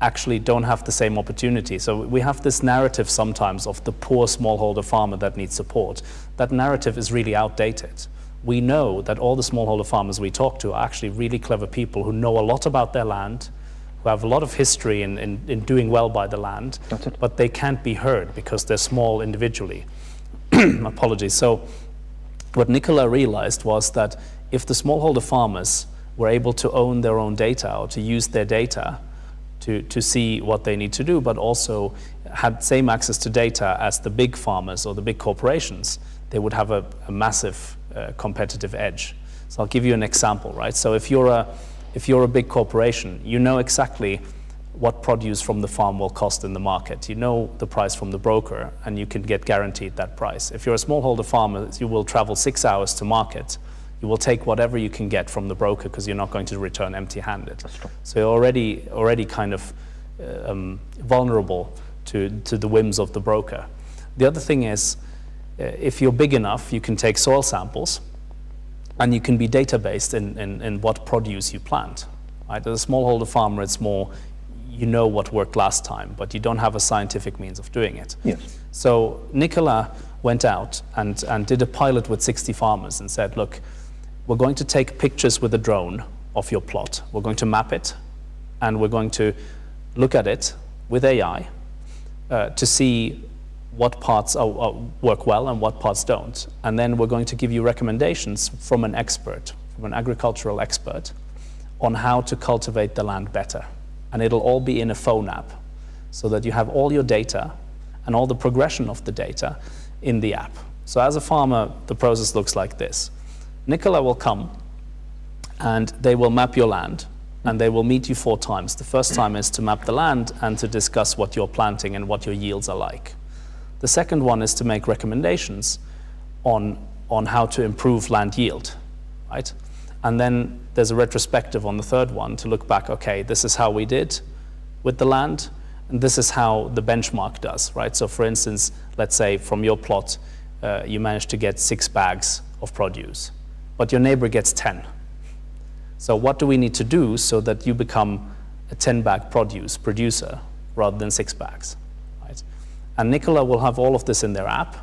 actually don't have the same opportunity. So we have this narrative sometimes of the poor smallholder farmer that needs support. That narrative is really outdated. We know that all the smallholder farmers we talk to are actually really clever people who know a lot about their land, who have a lot of history in doing well by the land, but they can't be heard because they're small individually. Apologies. So what Nikola realized was that if the smallholder farmers were able to own their own data, or to use their data to see what they need to do, but also had same access to data as the big farmers or the big corporations, they would have a massive competitive edge. So I'll give you an example, right? So if you're a big corporation, you know exactly what produce from the farm will cost in the market. You know the price from the broker, and you can get guaranteed that price. If you're a smallholder farmer, you will travel 6 hours to market. You will take whatever you can get from the broker, because you're not going to return empty-handed. So you're already kind of vulnerable to the whims of the broker. The other thing is, if you're big enough, you can take soil samples, and you can be data-based in what produce you plant. Right? As a smallholder farmer, it's more, you know what worked last time, but you don't have a scientific means of doing it. Yes. So Nikola went out and did a pilot with 60 farmers and said, look, we're going to take pictures with a drone of your plot. We're going to map it, and we're going to look at it with AI to see what parts work well and what parts don't. And then we're going to give you recommendations from an expert, from an agricultural expert, on how to cultivate the land better. And it'll all be in a phone app, so that you have all your data and all the progression of the data in the app. So as a farmer, the process looks like this. Nicola will come and they will map your land, and they will meet you 4 times. The first time is to map the land and to discuss what you're planting and what your yields are like. The second one is to make recommendations on how to improve land yield, right? And then there's a retrospective on the third one to look back, okay, this is how we did with the land, and this is how the benchmark does, right? So for instance, let's say from your plot, you managed to get 6 bags of produce, but your neighbor gets 10. So what do we need to do so that you become a 10-bag producer rather than 6 bags, right? And Nicola will have all of this in their app,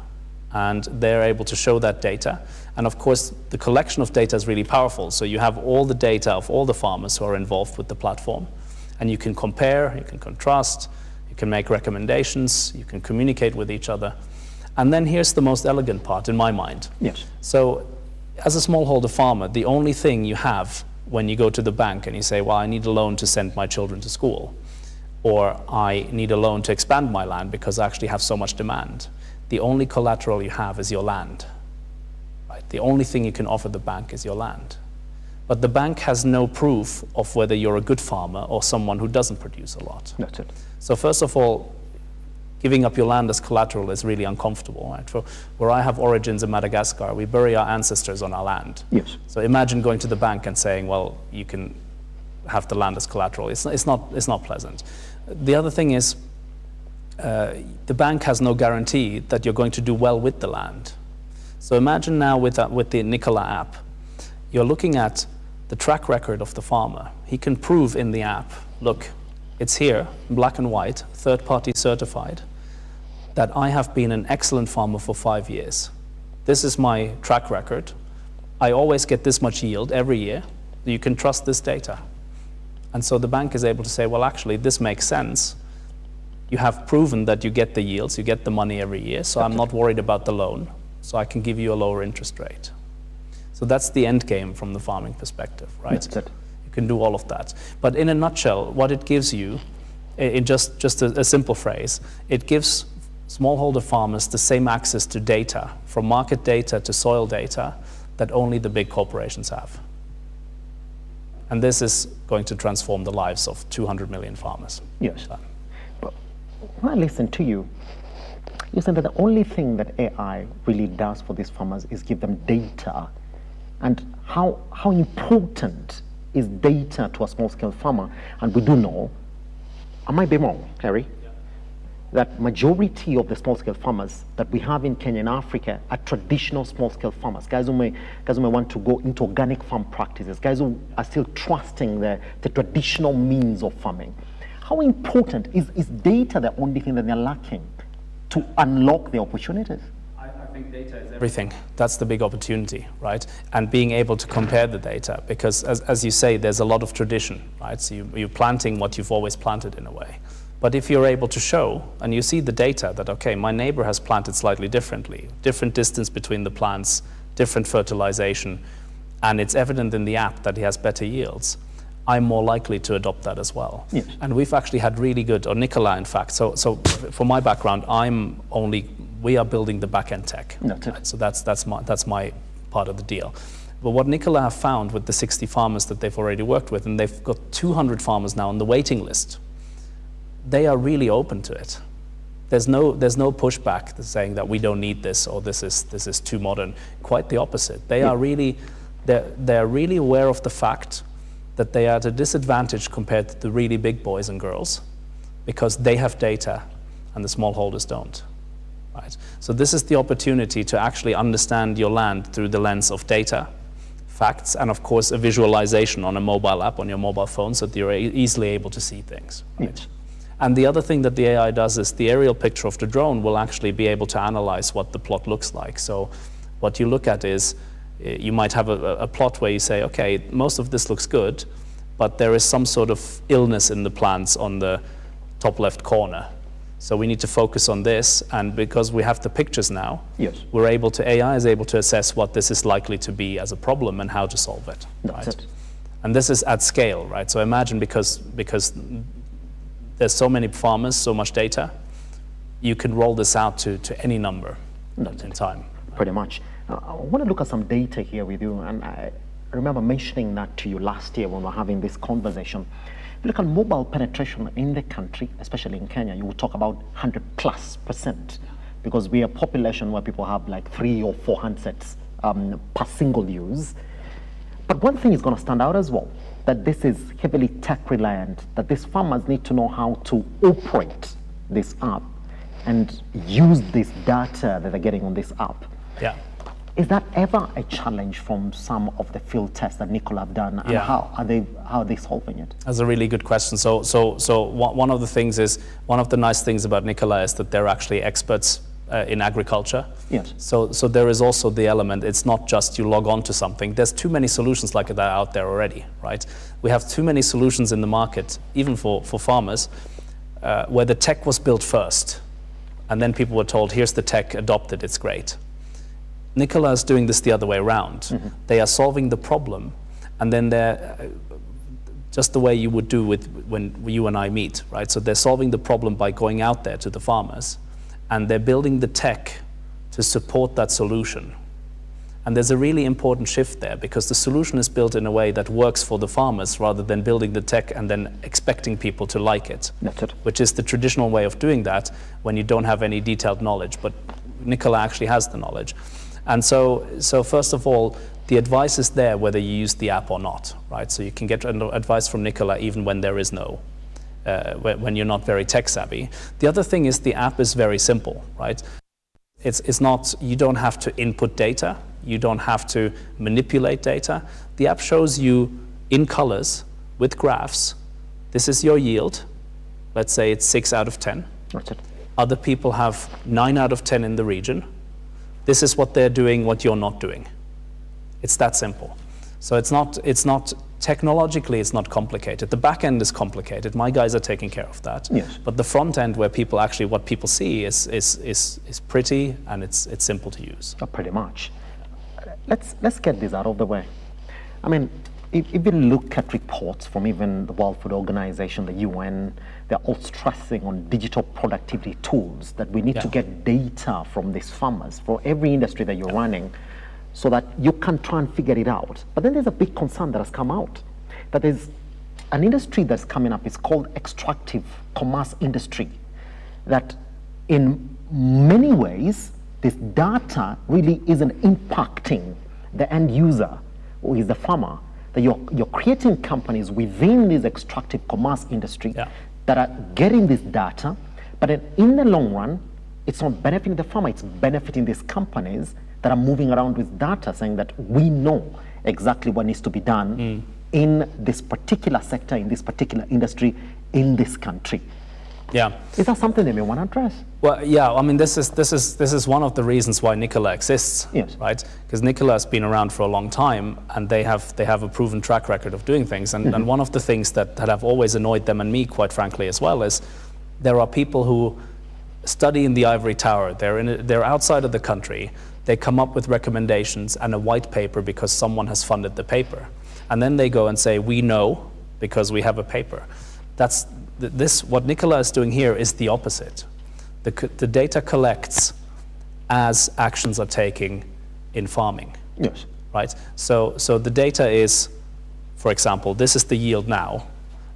and they're able to show that data. And of course, the collection of data is really powerful. So you have all the data of all the farmers who are involved with the platform, and you can compare, you can contrast, you can make recommendations, you can communicate with each other. And then here's the most elegant part in my mind. Yes. So as a smallholder farmer, the only thing you have when you go to the bank and you say, well, I need a loan to send my children to school, or I need a loan to expand my land because I actually have so much demand, the only collateral you have is your land. Right? The only thing you can offer the bank is your land. But the bank has no proof of whether you're a good farmer or someone who doesn't produce a lot. That's it. So first of all, giving up your land as collateral is really uncomfortable. Right? For where I have origins in Madagascar, we bury our ancestors on our land. Yes. So imagine going to the bank and saying, well, you can have the land as collateral. It's not pleasant. The other thing is, the bank has no guarantee that you're going to do well with the land. So imagine now with the Nicola app, you're looking at the track record of the farmer. He can prove in the app, look, it's here, black and white, third-party certified, that I have been an excellent farmer for 5 years. This is my track record. I always get this much yield every year. You can trust this data. And so the bank is able to say, well, actually, this makes sense. You have proven that you get the yields, you get the money every year, so I'm not worried about the loan, so I can give you a lower interest rate. So that's the end game from the farming perspective, right? That's it. You can do all of that. But in a nutshell, what it gives you, in just a simple phrase, it gives smallholder farmers the same access to data, from market data to soil data, that only the big corporations have. And this is going to transform the lives of 200 million farmers. Yes. But when I listen to you, you said that the only thing that AI really does for these farmers is give them data. And how important is data to a small-scale farmer? And we do know, I might be wrong, Harry, that majority of the small-scale farmers that we have in Kenya and Africa are traditional small-scale farmers, guys who may want to go into organic farm practices, guys who are still trusting the traditional means of farming. How important is data the only thing that they're lacking to unlock the opportunities? I think data is everything. That's the big opportunity, right? And being able to compare the data, because as you say, there's a lot of tradition, right? So you're planting what you've always planted in a way. But if you're able to show, and you see the data that, okay, my neighbor has planted slightly differently, different distance between the plants, different fertilization, and it's evident in the app that he has better yields, I'm more likely to adopt that as well. Yes. And we've actually had really good, or Nicola in fact, so for my background, we are building the back-end tech. That's it. Right? So that's my part of the deal. But what Nicola have found with the 60 farmers that they've already worked with, and they've got 200 farmers now on the waiting list, they are really open to it. There's no pushback saying that we don't need this or this is too modern. Quite the opposite. They are really aware of the fact that they are at a disadvantage compared to the really big boys and girls because they have data and the smallholders don't. Right? So this is the opportunity to actually understand your land through the lens of data, facts, and of course a visualization on a mobile app on your mobile phone so that you're easily able to see things. Right? Yes. And the other thing that the AI does is the aerial picture of the drone will actually be able to analyze what the plot looks like. So what you look at is, you might have a plot where you say, okay, most of this looks good, but there is some sort of illness in the plants on the top left corner. So we need to focus on this, and because we have the pictures now, yes, AI is able to assess what this is likely to be as a problem and how to solve it. That's it. And this is at scale, right? So imagine because there's so many farmers, so much data, you can roll this out to any number in time. Pretty much. I want to look at some data here with you, and I remember mentioning that to you last year when we were having this conversation. If you look at mobile penetration in the country, especially in Kenya, you would talk about 100+%, because we are a population where people have like 3 or 4 handsets per single use. But one thing is going to stand out as well, that this is heavily tech reliant, that these farmers need to know how to operate this app and use this data that they're getting on this app. Yeah. Is that ever a challenge from some of the field tests that Nicola have done, and how are they solving it? That's a really good question. So one of the nice things about Nicola is that they're actually experts in agriculture. Yes. So there is also the element, it's not just you log on to something. There's too many solutions like that out there already, right? We have too many solutions in the market, even for farmers, where the tech was built first, and then people were told, here's the tech, adopt it, it's great. Nicola is doing this the other way around. Mm-hmm. They are solving the problem, and then they're just the way you would do with when you and I meet, right? So they're solving the problem by going out there to the farmers, and they're building the tech to support that solution. And there's a really important shift there, because the solution is built in a way that works for the farmers rather than building the tech and then expecting people to like it. That's it. Which is the traditional way of doing that when you don't have any detailed knowledge, but Nicola actually has the knowledge. And so first of all, the advice is there whether you use the app or not, right? So you can get advice from Nicola even when there is no, when you're not very tech savvy. The other thing is the app is very simple, right? It's not, you don't have to input data, you don't have to manipulate data. The app shows you in colors with graphs, this is your yield. Let's say it's 6 out of 10. That's it. Other people have 9 out of 10 in the region. This is what they're doing, what you're not doing. It's that simple. So it's not technologically, it's not complicated. The back end is complicated. My guys are taking care of that. Yes. But the front end, where people actually, what people see is pretty, and it's simple to use. Pretty much. Let's get this out of the way. I mean, if you look at reports from even the World Food Organization, the UN, they're all stressing on digital productivity tools, that we need to get data from these farmers for every industry that you're running, so that you can try and figure it out. But then there's a big concern that has come out, that there's an industry that's coming up. It's called extractive commerce industry, that in many ways, this data really isn't impacting the end user, who is the farmer, that you're creating companies within this extractive commerce industry that are getting this data, but then in the long run, it's not benefiting the farmer, it's benefiting these companies that are moving around with data, saying that we know exactly what needs to be done in this particular sector, in this particular industry, in this country. Yeah. Is that something they may want to address? Well, yeah. I mean, this is one of the reasons why Nicola exists, right? Because Nicola has been around for a long time, and they have a proven track record of doing things. And one of the things that have always annoyed them and me, quite frankly, as well, is there are people who study in the ivory tower. They're outside of the country. They come up with recommendations and a white paper because someone has funded the paper, and then they go and say, "We know because we have a paper." What Nicola is doing here is the opposite. The data collects as actions are taken in farming. Yes. Right? So the data is, for example, this is the yield now,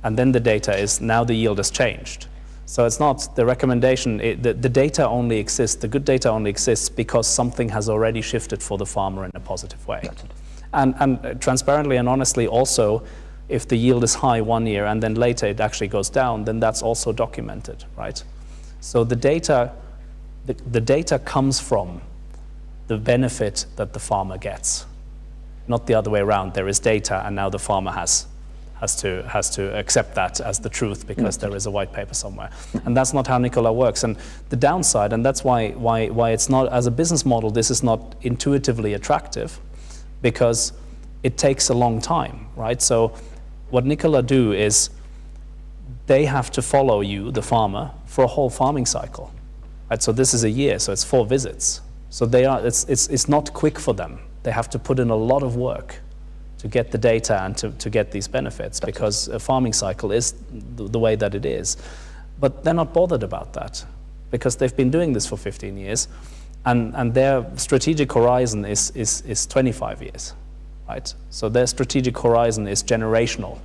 and then the data is, now the yield has changed. So it's not the recommendation, the data only exists, the good data only exists because something has already shifted for the farmer in a positive way. And transparently and honestly also, if the yield is high one year and then later it actually goes down, then that's also documented, right? So the data comes from the benefit that the farmer gets, not the other way around. There is data, and now the farmer has to accept that as the truth because there is a white paper somewhere. And that's not how Nicola works. And the downside, and that's why it's not, as a business model, this is not intuitively attractive, because it takes a long time, right? So what Nicola do is they have to follow you, the farmer, for a whole farming cycle, right? So this is a year, so it's 4 visits. So it's not quick for them. They have to put in a lot of work to get the data and to get these benefits, because a farming cycle is the way that it is. But they're not bothered about that. because they've been doing this for 15 years, and their strategic horizon is 25 years, right? So their strategic horizon is generational.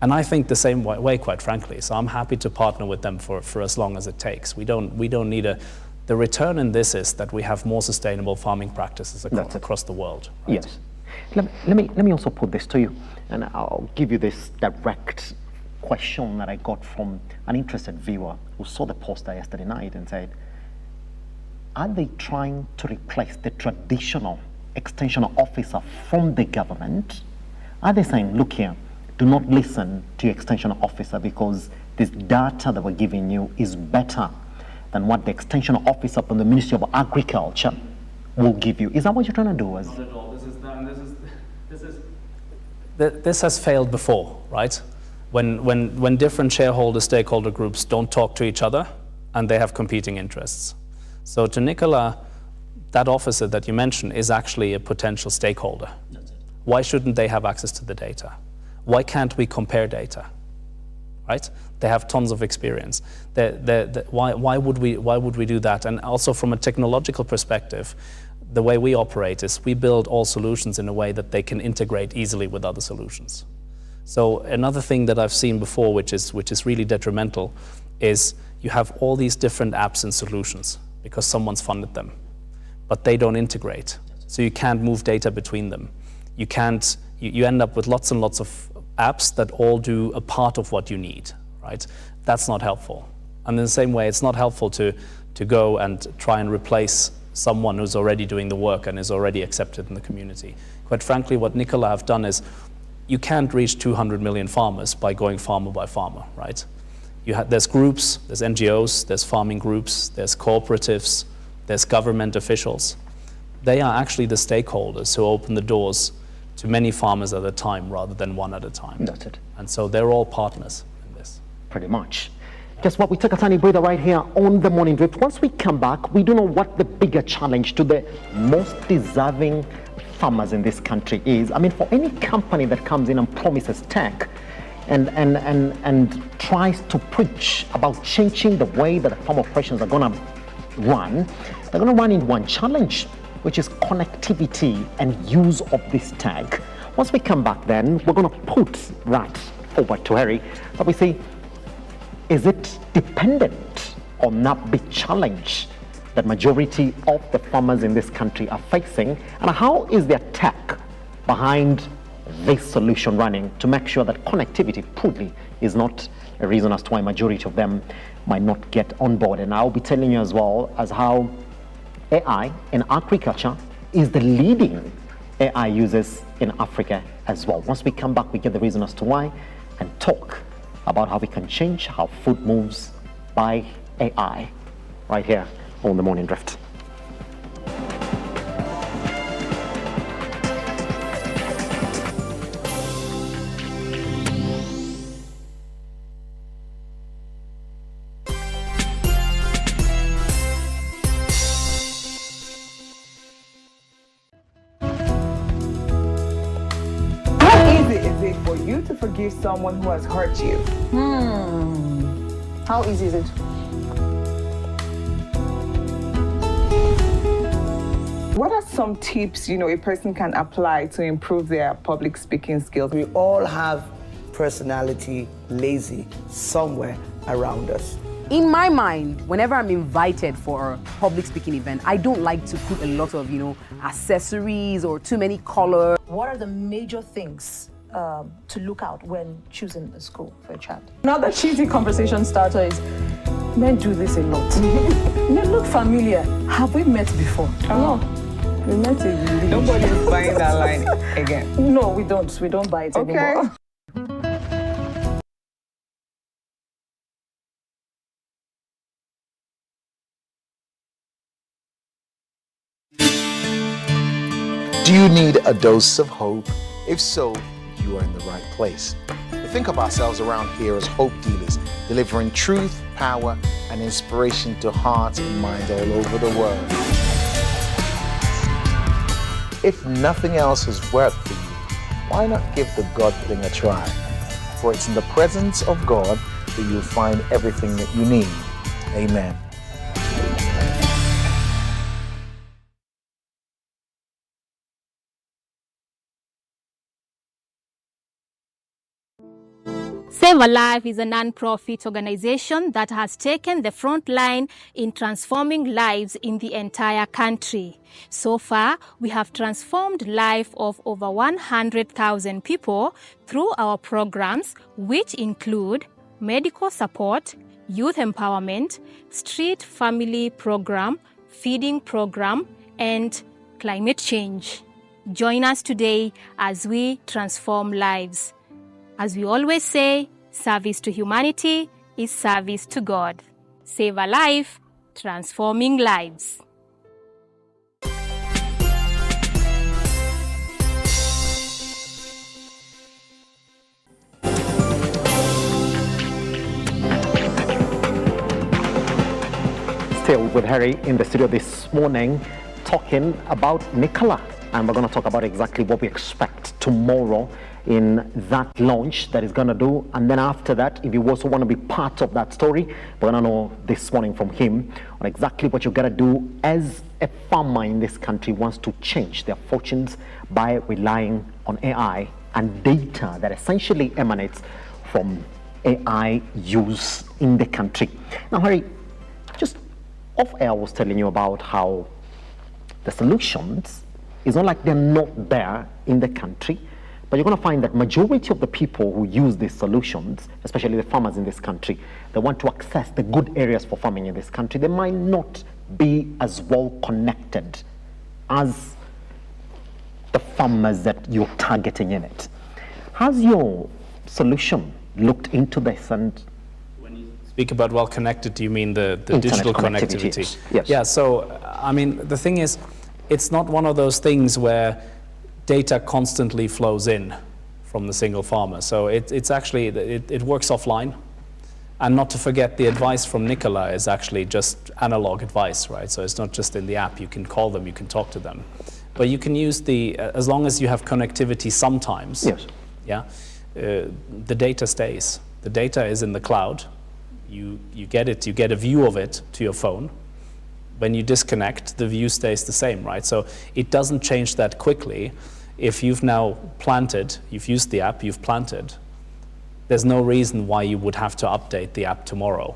And I think the same way, quite frankly. So I'm happy to partner with them for as long as it takes. We don't need the return in this is that we have more sustainable farming practices across the world. Right? Yes. Let me also put this to you, and I'll give you this direct question that I got from an interested viewer who saw the poster yesterday night and said, are they trying to replace the traditional extension officer from the government? Are they saying, look here, do not listen to your extension officer because this data that we're giving you is better than what the extension officer from the Ministry of Agriculture will give you? Is that what you're trying to do? Not at all. This has failed before, right? When different shareholder stakeholder groups don't talk to each other and they have competing interests. So to Nicola, that officer that you mentioned is actually a potential stakeholder. Why shouldn't they have access to the data? Why can't we compare data? Right? They have tons of experience. Why would we do that? And also from a technological perspective, the way we operate is we build all solutions in a way that they can integrate easily with other solutions. So another thing that I've seen before, which is really detrimental, is you have all these different apps and solutions because someone's funded them, but they don't integrate. So you can't move data between them. You end up with lots and lots of apps that all do a part of what you need, right? That's not helpful. And in the same way, it's not helpful to go and try and replace someone who's already doing the work and is already accepted in the community. Quite frankly, what Nicola have done is, you can't reach 200 million farmers by going farmer by farmer, right? There's groups, there's NGOs, there's farming groups, there's cooperatives, there's government officials. They are actually the stakeholders who open the doors to many farmers at a time rather than one at a time. That's it. And so they're all partners in this. Pretty much. Guess what? We take a tiny breather right here on the Morning Drift. Once we come back, we don't know what the bigger challenge to the most deserving farmers in this country is. I mean, for any company that comes in and promises tech and tries to preach about changing the way that the farm operations are going to run, they're going to run into one challenge, which is connectivity and use of this tech. Once we come back then, we're going to put that over to Harry, but we see, is it dependent on that big challenge that majority of the farmers in this country are facing, and how is their tech behind this solution running to make sure that connectivity probably is not a reason as to why majority of them might not get on board. And I'll be telling you as well as how AI in agriculture is the leading AI users in Africa as well. Once we come back, we get the reason as to why and talk about how we can change how food moves by AI right here on the Morning Drift. To forgive someone who has hurt you? How easy is it? What are some tips, a person can apply to improve their public speaking skills? We all have personality lazy somewhere around us. In my mind, whenever I'm invited for a public speaking event, I don't like to put a lot of, accessories or too many colors. What are the major things to look out when choosing a school for a child? Another cheesy conversation starter is, men do this a lot. You look familiar. Have we met before? No. We met in Nobody's buying that line again. No, we don't. We don't buy it anymore. Do you need a dose of hope? If so, you are in the right place. We think of ourselves around here as hope dealers, delivering truth, power, and inspiration to hearts and minds all over the world. If nothing else has worked for you, why not give the God thing a try? For it's in the presence of God that you'll find everything that you need. Amen. Save a Life is a non-profit organization that has taken the front line in transforming lives in the entire country. So far, we have transformed life of over 100,000 people through our programs, which include medical support, youth empowerment, street family program, feeding program, and climate change. Join us today as we transform lives. As we always say, service to humanity is service to God. Save a life, transforming lives. Still with Harry in the studio this morning, talking about Nicola. And we're going to talk about exactly what we expect tomorrow in that launch that is going to do. And then after that, if you also want to be part of that story, we're going to know this morning from him on exactly what you got to do as a farmer in this country wants to change their fortunes by relying on AI and data that essentially emanates from AI use in the country. Now, Harry, just off air, I was telling you about how the solutions, it's not like they're not there in the country, but you're going to find that majority of the people who use these solutions, especially the farmers in this country, they want to access the good areas for farming in this country. They might not be as well connected as the farmers that you're targeting in it. Has your solution looked into this? And when you speak about well connected, do you mean the digital connectivity? Yes. Yeah, so I mean, the thing is, it's not one of those things where data constantly flows in from the single farmer. So it's actually, it works offline. And not to forget, the advice from Nicola is actually just analog advice, right? So it's not just in the app. You can call them, you can talk to them. But you can use as long as you have connectivity sometimes, yes. Yeah, the data stays. The data is in the cloud. You get it, you get a view of it to your phone. When you disconnect, the view stays the same, right? So it doesn't change that quickly. If you've now planted, you've used the app, you've planted, there's no reason why you would have to update the app tomorrow,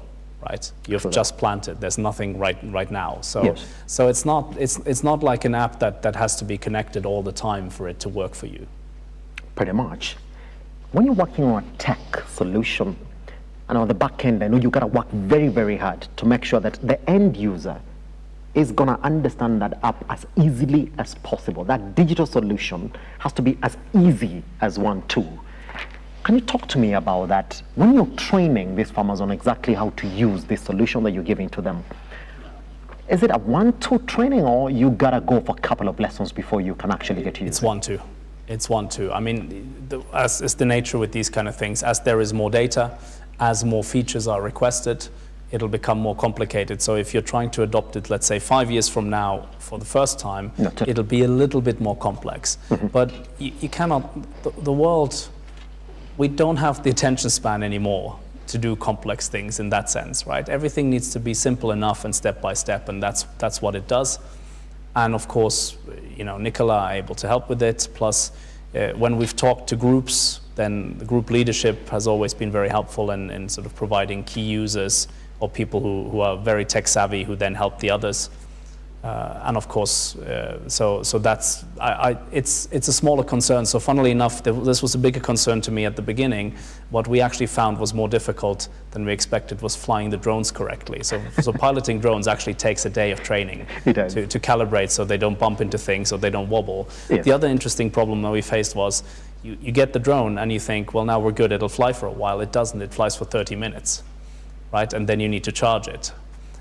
right? You've just planted. There's nothing right now. So, yes. So it's not like an app that has to be connected all the time for it to work for you. Pretty much. When you're working on a tech solution, and on the back end, I know you got to work very, very hard to make sure that the end user is going to understand that app as easily as possible. That digital solution has to be as easy as one tool. Can you talk to me about that? When you're training these farmers on exactly how to use this solution that you're giving to them, is it a 1-2 training, or you got to go for a couple of lessons before you can actually get to use it? It's 1-2. It's 1-2. I mean, as is the nature with these kind of things, as there is more data, as more features are requested, it'll become more complicated. So if you're trying to adopt it, let's say 5 years from now for the first time, it'll be a little bit more complex. Mm-hmm. But you cannot, the world, we don't have the attention span anymore to do complex things in that sense, right? Everything needs to be simple enough and step by step, and that's what it does. And of course, you know, Nicola are able to help with it. Plus, when we've talked to groups, then the group leadership has always been very helpful in sort of providing key users or people who are very tech savvy who then help the others. And of course, so that's, it's a smaller concern. So funnily enough, this was a bigger concern to me at the beginning. What we actually found was more difficult than we expected was flying the drones correctly. So piloting drones actually takes a day of training to calibrate so they don't bump into things or they don't wobble. Yes. The other interesting problem that we faced was you get the drone and you think, well, now we're good, it'll fly for a while. It doesn't, it flies for 30 minutes, right? And then you need to charge it.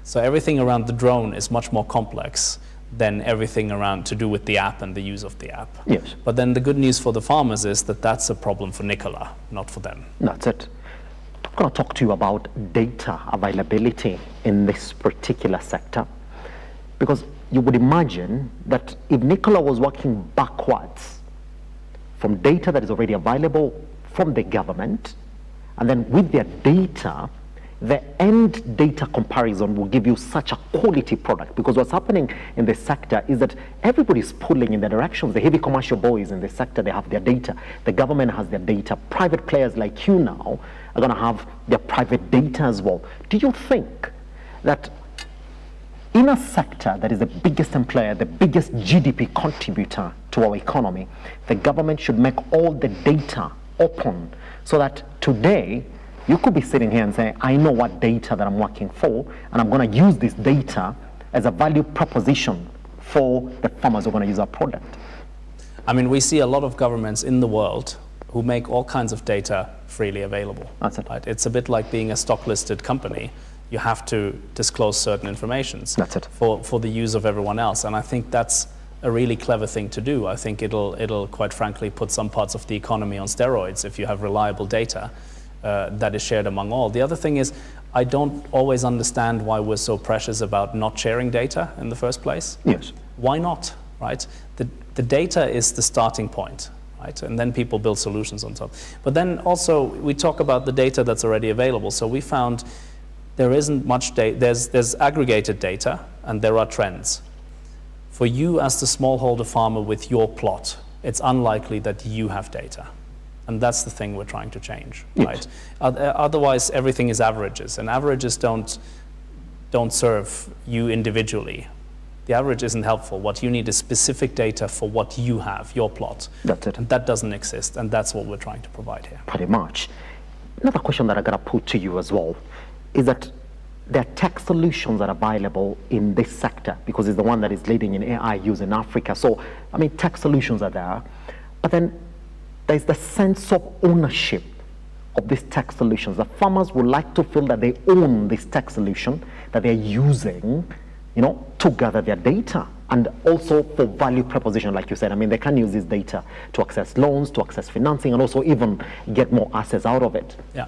So everything around the drone is much more complex than everything around to do with the app and the use of the app. Yes. But then the good news for the farmers is that that's a problem for Nicola, not for them. That's it. I'm going to talk to you about data availability in this particular sector. Because you would imagine that if Nicola was working backwards from data that is already available from the government, and then with their data, the end data comparison will give you such a quality product, because what's happening in this sector is that everybody's pulling in the directions. The heavy commercial boys in this sector, they have their data. The government has their data. Private players like you now are going to have their private data as well. Do you think that in a sector that is the biggest employer, the biggest GDP contributor to our economy, the government should make all the data open, so that today you could be sitting here and saying, I know what data that I'm working for, and I'm going to use this data as a value proposition for the farmers who are going to use our product? I mean, we see a lot of governments in the world who make all kinds of data freely available. That's it. Right? It's a bit like being a stock-listed company. You have to disclose certain information for the use of everyone else. And I think that's a really clever thing to do. I think it'll quite frankly put some parts of the economy on steroids if you have reliable data that is shared among all. The other thing is, I don't always understand why we're so precious about not sharing data in the first place. Yes. Why not, right? The data is the starting point, right? And then people build solutions on top. But then also, we talk about the data that's already available. So we found there isn't much data. There's aggregated data, and there are trends. For you as the smallholder farmer with your plot, it's unlikely that you have data. And that's the thing we're trying to change, right? Otherwise, everything is averages, and averages don't serve you individually. The average isn't helpful. What you need is specific data for what you have, your plot. That's it. And that doesn't exist, and that's what we're trying to provide here. Pretty much. Another question that I gotta put to you as well is that there are tech solutions that are available in this sector, because it's the one that is leading in AI use in Africa. So, I mean, tech solutions are there, but then there's the sense of ownership of these tech solutions. The farmers would like to feel that they own this tech solution that they're using, you know, to gather their data, and also for value proposition, like you said. I mean, they can use this data to access loans, to access financing, and also even get more assets out of it. Yeah.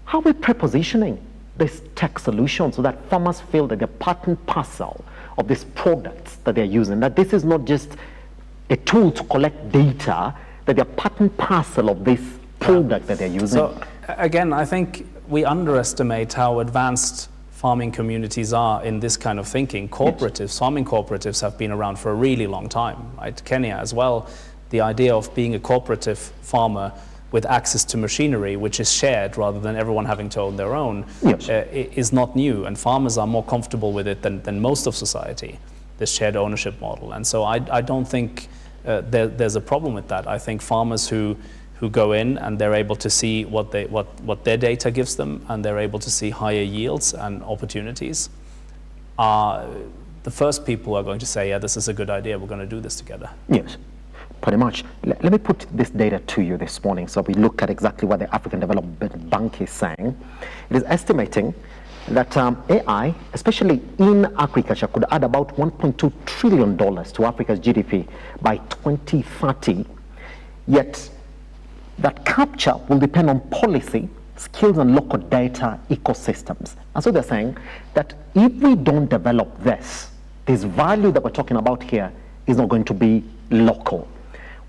How are we prepositioning this tech solution so that farmers feel that they're part and parcel of these products that they're using, that this is not just a tool to collect data, that they're part and parcel of this product that they're using? So again, I think we underestimate how advanced farming communities are in this kind of thinking. Cooperatives, farming cooperatives have been around for a really long time, right? Kenya as well. The idea of being a cooperative farmer with access to machinery, which is shared rather than everyone having to own their own, is not new. And farmers are more comfortable with it than most of society, this shared ownership model. And so I don't think there's a problem with that. I think farmers who go in and they're able to see what their data gives them, and they're able to see higher yields and opportunities, are the first people who are going to say, yeah, this is a good idea, we're going to do this together. Yes, pretty much. Let me put this data to you this morning so we look at exactly what the African Development Bank is saying. It is estimating that AI, especially in agriculture, could add about $1.2 trillion to Africa's GDP by 2030, yet that capture will depend on policy, skills, and local data ecosystems. And so they're saying that if we don't develop this value that we're talking about here is not going to be local.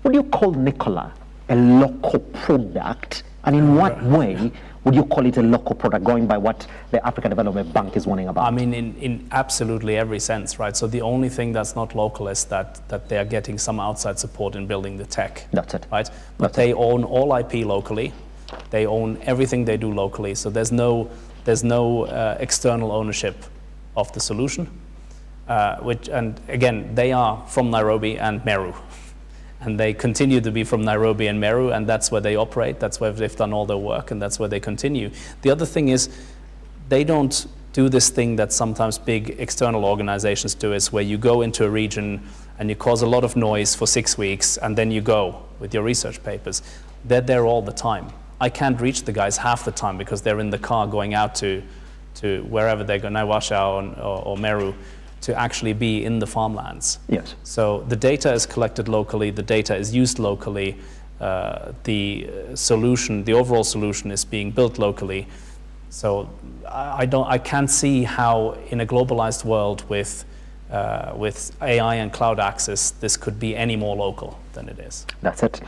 Would you call Nicola a local product? And in what way would you call it a local product, going by what the African Development Bank is warning about? I mean, in absolutely every sense, right? So the only thing that's not local is that they are getting some outside support in building the tech. That's it. Right? But they own all IP locally. They own everything they do locally. So there's no external ownership of the solution. And again, they are from Nairobi and Meru. And they continue to be from Nairobi and Meru, and that's where they operate, that's where they've done all their work, and that's where they continue. The other thing is, they don't do this thing that sometimes big external organizations do, is where you go into a region and you cause a lot of noise for 6 weeks, and then you go with your research papers. They're there all the time. I can't reach the guys half the time because they're in the car going out to wherever they go, Naivasha or Meru, to actually be in the farmlands. Yes. So the data is collected locally, the data is used locally, the overall solution is being built locally. So I can't see how in a globalized world with AI and cloud access, this could be any more local than it is. That's it.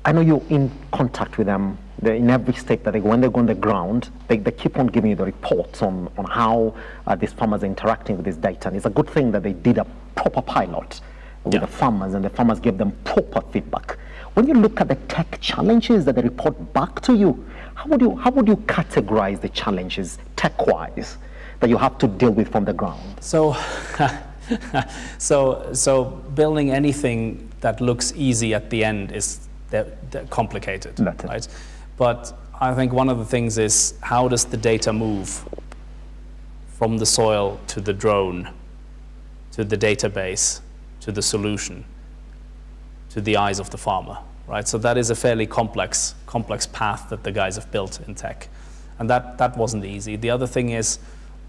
I know you're in contact with them. In every state that they go, when they go on the ground, they keep on giving you the reports on how these farmers are interacting with this data. And it's a good thing that they did a proper pilot with the farmers, and the farmers gave them proper feedback. When you look at the tech challenges that they report back to you, how would you categorize the challenges tech-wise that you have to deal with from the ground? So, so building anything that looks easy at the end is complicated, right? But I think one of the things is, how does the data move from the soil to the drone, to the database, to the solution, to the eyes of the farmer, right? So that is a fairly complex path that the guys have built in tech. And that wasn't easy. The other thing is,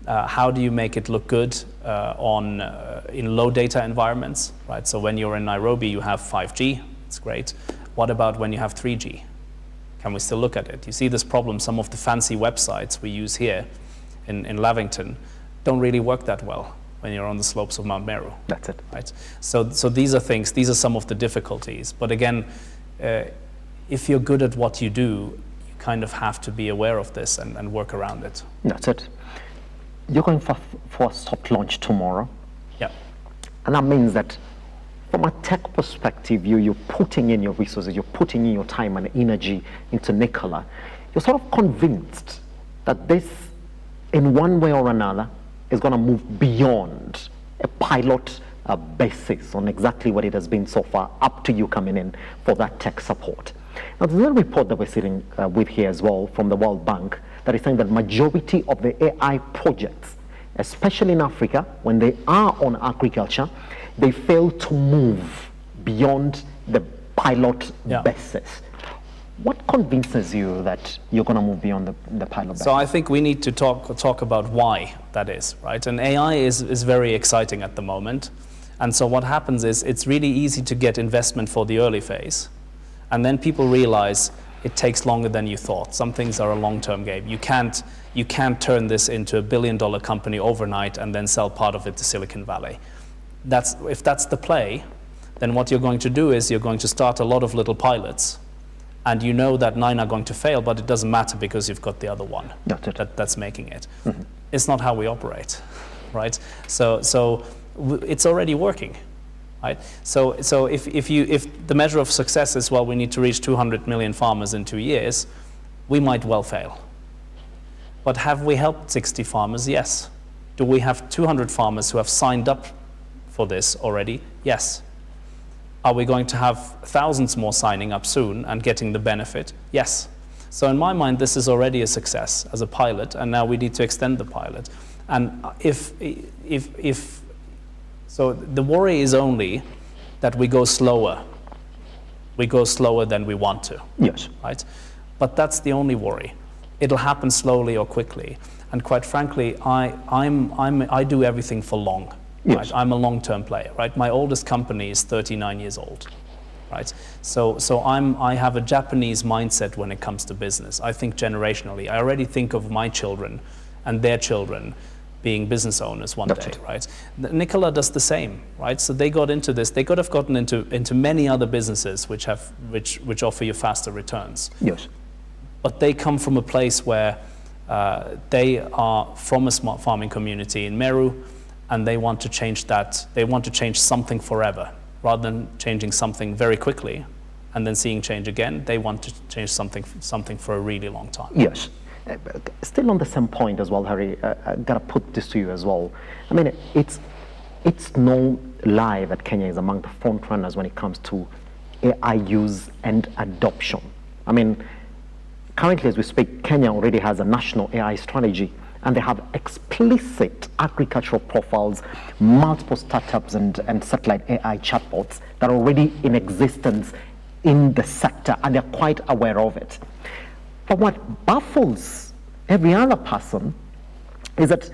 how do you make it look good in low data environments, right? So when you're in Nairobi, you have 5G, it's great. What about when you have 3G? Can we still look at it? You see this problem, some of the fancy websites we use here in Lavington don't really work that well when you're on the slopes of Mount Meru. That's it. Right? So these are some of the difficulties. But again, if you're good at what you do, you kind of have to be aware of this and work around it. That's it. You're going for a soft launch tomorrow. Yeah. And that means that from a tech perspective, you're putting in your resources, you're putting in your time and energy into Nicola. You're sort of convinced that this, in one way or another, is going to move beyond a pilot basis on exactly what it has been so far, up to you coming in for that tech support. Now, there's a report that we're sitting with here as well from the World Bank that is saying that majority of the AI projects, especially in Africa, when they are on agriculture, they fail to move beyond the pilot basis. What convinces you that you're going to move beyond the pilot basis? So I think we need to talk about why that is, right? And AI is very exciting at the moment. And so what happens is, it's really easy to get investment for the early phase. And then people realize it takes longer than you thought. Some things are a long-term game. You can't turn this into $1 billion company overnight and then sell part of it to Silicon Valley. If that's the play, then what you're going to do is you're going to start a lot of little pilots, and you know that 9 are going to fail, but it doesn't matter because you've got the other one that's making it. Mm-hmm. It's not how we operate, right? So it's already working, right? So if the measure of success is, well, we need to reach 200 million farmers in 2 years, we might well fail. But have we helped 60 farmers? Yes. Do we have 200 farmers who have signed up for this already? Yes. Are we going to have thousands more signing up soon and getting the benefit? Yes. So in my mind, this is already a success as a pilot, and now we need to extend the pilot. And so the worry is only that we go slower. We go slower than we want to. Yes. Right? But that's the only worry. It'll happen slowly or quickly. And quite frankly, I do everything for long. Yes. Right? I'm a long-term player, right? My oldest company is 39 years old, right? So I have a Japanese mindset when it comes to business. I think generationally. I already think of my children and their children being business owners one day, right? Nicola does the same, right? So they got into this. They could have gotten into many other businesses which offer you faster returns. Yes. But they come from a place where they are from a smart farming community in Meru, and they want to change that. They want to change something forever, rather than changing something very quickly and then seeing change again. They want to change something for a really long time. Yes. Still on the same point as well, Harry, I gotta put this to you as well. I mean, it's no lie that Kenya is among the front runners when it comes to AI use and adoption. I mean, currently as we speak, Kenya already has a national AI strategy, and they have explicit agricultural profiles, multiple startups and satellite AI chatbots that are already in existence in the sector, and they're quite aware of it. But what baffles every other person is that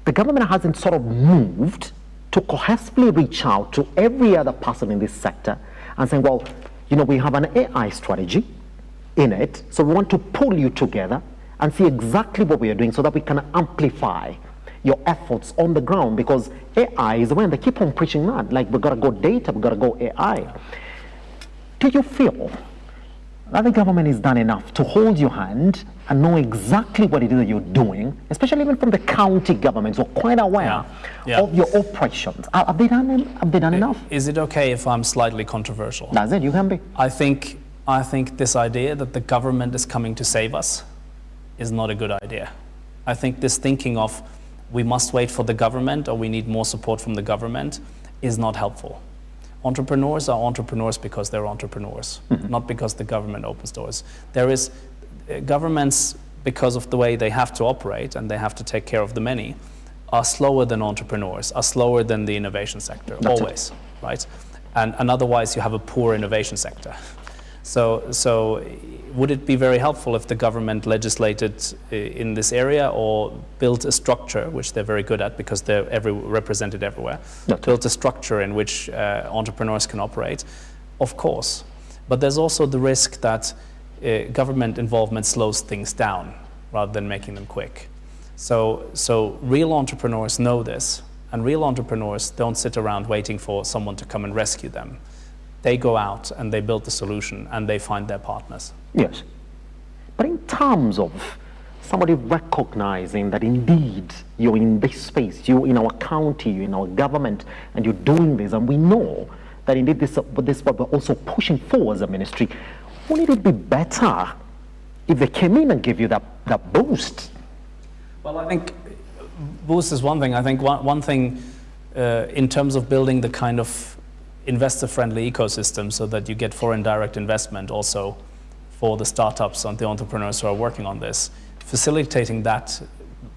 the government hasn't sort of moved to cohesively reach out to every other person in this sector and saying, well, you know, we have an AI strategy in it, so we want to pull you together and see exactly what we are doing so that we can amplify your efforts on the ground, because AI is the way, and they keep on preaching that, like, we've got to go data, we've got to go AI. Do you feel that the government has done enough to hold your hand and know exactly what it is that you're doing, especially even from the county governments who are quite aware of your operations. Have they done enough? Is it okay if I'm slightly controversial? That's it, you can be. I think this idea that the government is coming to save us is not a good idea. I think this thinking of we must wait for the government or we need more support from the government is not helpful. Entrepreneurs are entrepreneurs because they're entrepreneurs, not because the government opens doors. There is governments, because of the way they have to operate and they have to take care of the many, are slower than entrepreneurs, are slower than the innovation sector, always, right? And otherwise you have a poor innovation sector. So would it be very helpful if the government legislated in this area or built a structure, which they're very good at because they're represented everywhere, built a structure in which entrepreneurs can operate? Of course. But there's also the risk that government involvement slows things down rather than making them quick. So real entrepreneurs know this, and real entrepreneurs don't sit around waiting for someone to come and rescue them. They go out and they build the solution and they find their partners. Yes. But in terms of somebody recognizing that indeed you're in this space, you're in our county, you're in our government, and you're doing this, and we know that indeed this is what we're also pushing for as a ministry, wouldn't it be better if they came in and gave you that boost? Well, I think boost is one thing. I think one thing in terms of building the kind of investor-friendly ecosystem so that you get foreign direct investment also for the startups and the entrepreneurs who are working on this, facilitating that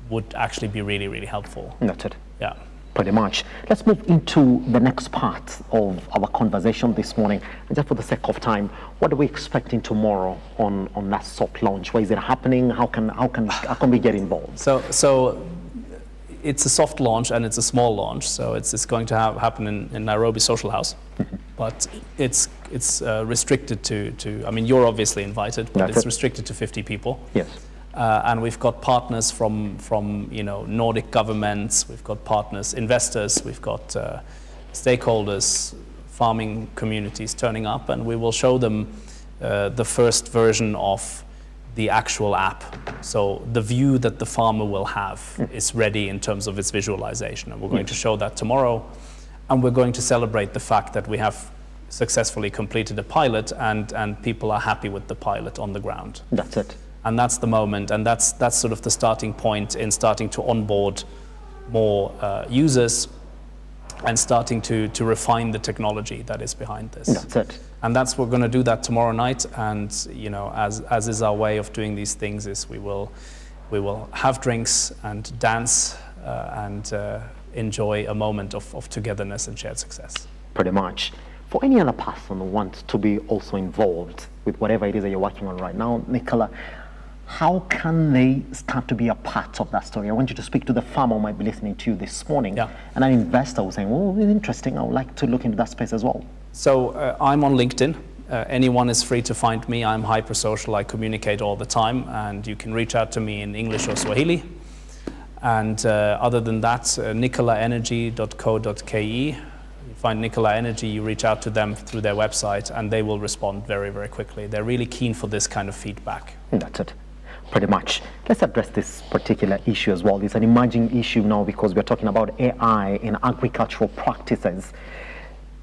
would actually be really, really helpful. That's it. Yeah. Pretty much. Let's move into the next part of our conversation this morning. And just for the sake of time, what are we expecting tomorrow on that soft launch? Where is it happening? How can we get involved? So it's a soft launch and it's a small launch. So it's going to happen in Nairobi Social House, but it's restricted to. I mean, you're obviously invited, but it's restricted to 50 people. Yes. And we've got partners from Nordic governments, we've got partners, investors, we've got stakeholders, farming communities turning up, and we will show them the first version of the actual app. So the view that the farmer will have is ready in terms of its visualization, and we're going to show that tomorrow, and we're going to celebrate the fact that we have successfully completed a pilot and people are happy with the pilot on the ground. That's it. And that's the moment, and that's sort of the starting point in starting to onboard more users and starting to refine the technology that is behind this. That's it. And we're going to do that tomorrow night. And as is our way of doing these things, is we will have drinks and dance and enjoy a moment of togetherness and shared success. Pretty much. For any other person who wants to be also involved with whatever it is that you're working on right now, Nicola, how can they start to be a part of that story? I want you to speak to the farmer who might be listening to you this morning, and an investor who's saying, oh, it's interesting, I would like to look into that space as well. So I'm on LinkedIn. Anyone is free to find me. I'm hyper-social. I communicate all the time, and you can reach out to me in English or Swahili. And other than that, nicolaenergy.co.ke. You find Nicola Energy, you reach out to them through their website, and they will respond very, very quickly. They're really keen for this kind of feedback. That's it. Pretty much. Let's address this particular issue as well. It's an emerging issue now because we're talking about AI in agricultural practices.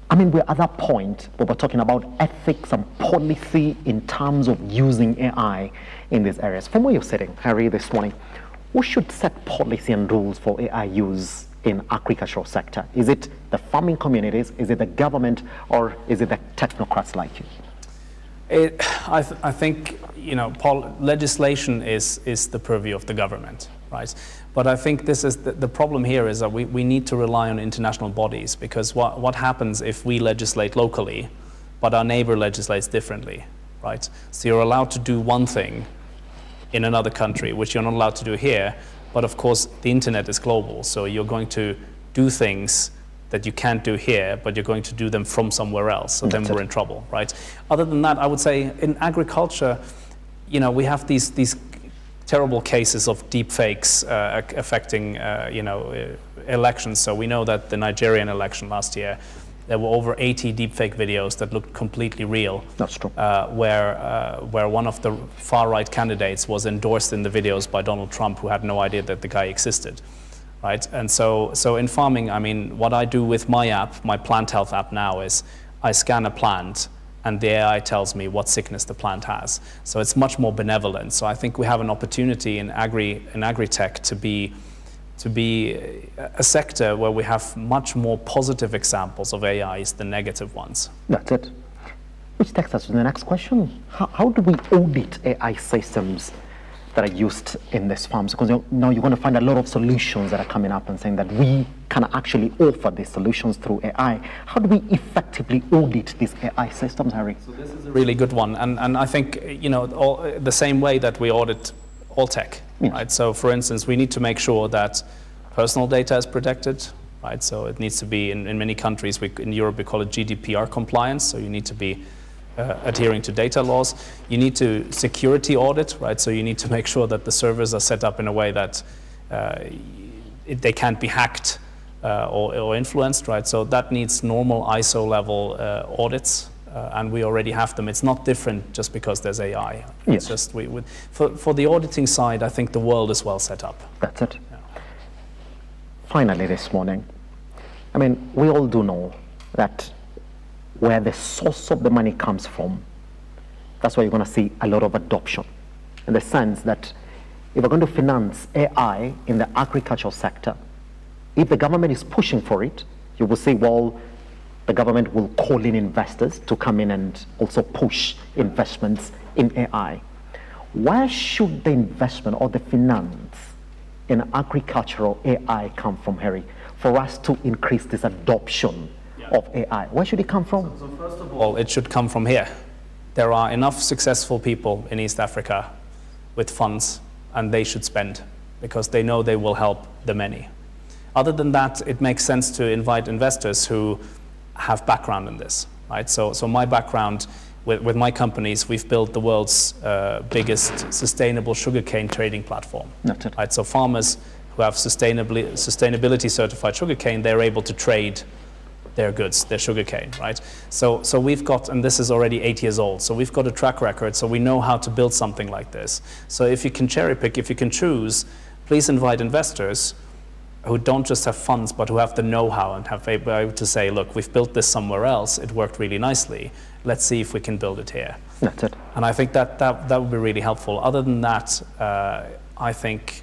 I mean, we're at that point where we're talking about ethics and policy in terms of using AI in these areas. From where you're sitting, Harry, this morning, who should set policy and rules for AI use in agricultural sector? Is it the farming communities, is it the government, or is it the technocrats like you? I think, legislation is the purview of the government, right? But I think this is the problem here is that we need to rely on international bodies, because what happens if we legislate locally, but our neighbor legislates differently, right? So you're allowed to do one thing in another country, which you're not allowed to do here, but of course the internet is global, so you're going to do things that you can't do here, but you're going to do them from somewhere else. So then we're in trouble, right? Other than that, I would say in agriculture, we have these terrible cases of deep fakes affecting, elections. So we know that the Nigerian election last year, there were over 80 deepfake videos that looked completely real. That's true. Where one of the far-right candidates was endorsed in the videos by Donald Trump, who had no idea that the guy existed, right? And so in farming, I mean, what I do with my app, my plant health app now, is I scan a plant, and the AI tells me what sickness the plant has. So it's much more benevolent. So I think we have an opportunity in agri-tech to be a sector where we have much more positive examples of AIs than negative ones. That's it. Which takes us to the next question. How do we audit AI systems that are used in these farms? Because now you're going to find a lot of solutions that are coming up and saying that we can actually offer these solutions through AI. How do we effectively audit these AI systems, Harry? So this is a really good one. And I think, the same way that we audit all tech, right? So for instance, we need to make sure that personal data is protected, right? So it needs to be, in many countries, in Europe we call it GDPR compliance, so you need to be adhering to data laws. You need to security audit, right? So you need to make sure that the servers are set up in a way that they can't be hacked or influenced, right? So that needs normal ISO level audits. And we already have them. It's not different just because there's AI. It's just for the auditing side, I think the world is well set up. That's it. Yeah. Finally, this morning, I mean, we all do know that where the source of the money comes from, that's where you're going to see a lot of adoption. In the sense that if we're going to finance AI in the agricultural sector, if the government is pushing for it, you will see, well, the government will call in investors to come in and also push investments in AI. Where should the investment or the finance in agricultural AI come from, Harry, for us to increase this adoption of AI? Where should it come from? So first of all, it should come from here. There are enough successful people in East Africa with funds, and they should spend because they know they will help the many. Other than that, it makes sense to invite investors who have background in this, right? So my background with my companies, we've built the world's biggest sustainable sugarcane trading platform. That's it. Right? So farmers who have sustainability certified sugarcane, they're able to trade their goods, their sugarcane, right? So we've got, and this is already 8 years old, so we've got a track record, so we know how to build something like this. So if you can cherry pick, if you can choose, please invite investors who don't just have funds, but who have the know-how and have able to say, look, we've built this somewhere else, it worked really nicely, let's see if we can build it here. That's it. And I think that would be really helpful. Other than that, I think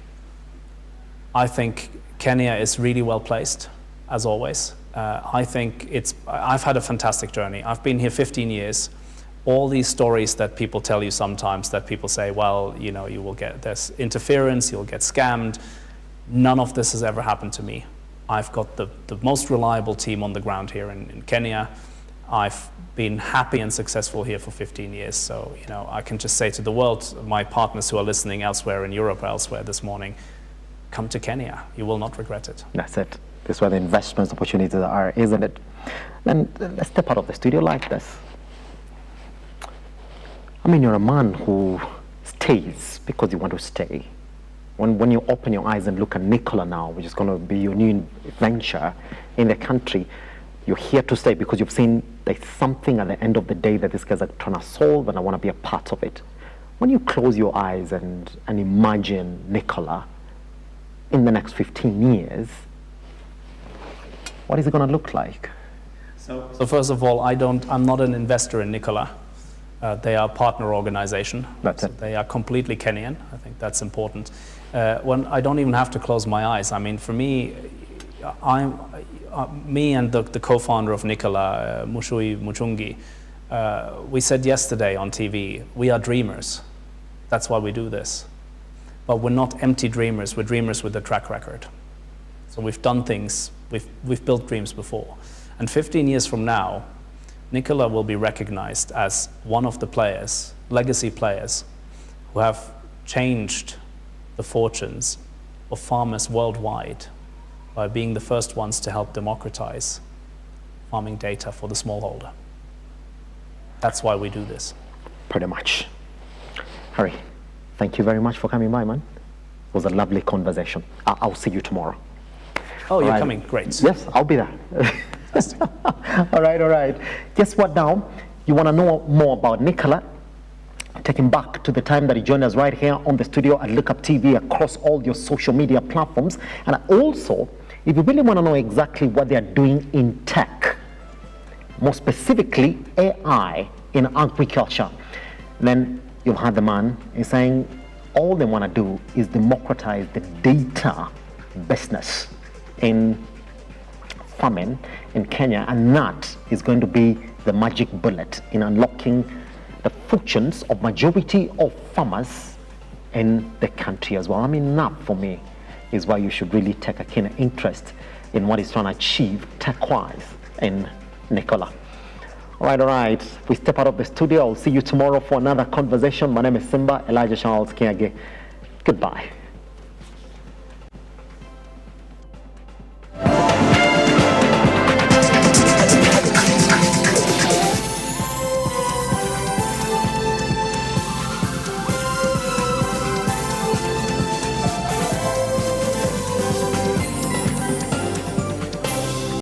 Kenya is really well placed, as always. I think I've had a fantastic journey. I've been here 15 years. All these stories that people tell you sometimes, that people say, well, you will get this interference, you'll get scammed. None of this has ever happened to me. I've got the most reliable team on the ground here in Kenya. I've been happy and successful here for 15 years. So, I can just say to the world, my partners who are listening elsewhere in Europe or elsewhere this morning, come to Kenya. You will not regret it. That's it. This is where the investment opportunities are, isn't it? And let's step out of the studio like this. I mean, you're a man who stays because you want to stay. When you open your eyes and look at Nicola now, which is going to be your new venture in the country, you're here to stay because you've seen there's something at the end of the day that these guys are trying to solve, and I want to be a part of it. When you close your eyes and imagine Nicola in the next 15 years, what is it going to look like? So first of all, I'm not an investor in Nicola. They are a partner organization. That's it. They are completely Kenyan. I think that's important. When I don't even have to close my eyes. I mean, for me, me and the co-founder of Nicola, Mushui Muchungi, we said yesterday on TV, we are dreamers. That's why we do this. But we're not empty dreamers. We're dreamers with a track record. So we've done things. We've built dreams before. And 15 years from now, Nicola will be recognized as one of the players, legacy players, who have changed the fortunes of farmers worldwide by being the first ones to help democratize farming data for the smallholder. That's why we do this. Pretty much. Harry, thank you very much for coming by, man. It was a lovely conversation. I'll see you tomorrow. Oh, you're coming? Great. Yes, I'll be there. All right. Guess what now? You want to know more about Nicola? Take him back to the time that he joined us right here on the studio at Look Up TV across all your social media platforms. And also, if you really want to know exactly what they're doing in tech, more specifically AI in agriculture, then you've heard the man is saying all they want to do is democratize the data business in farming in Kenya, and that is going to be the magic bullet in unlocking the fortunes of majority of farmers in the country as well. I mean, that for me is why you should really take a keen interest in what he's trying to achieve tech-wise in Nicola. All right. We step out of the studio. I'll see you tomorrow for another conversation. My name is Simba Elijah Charles Kiage. Goodbye.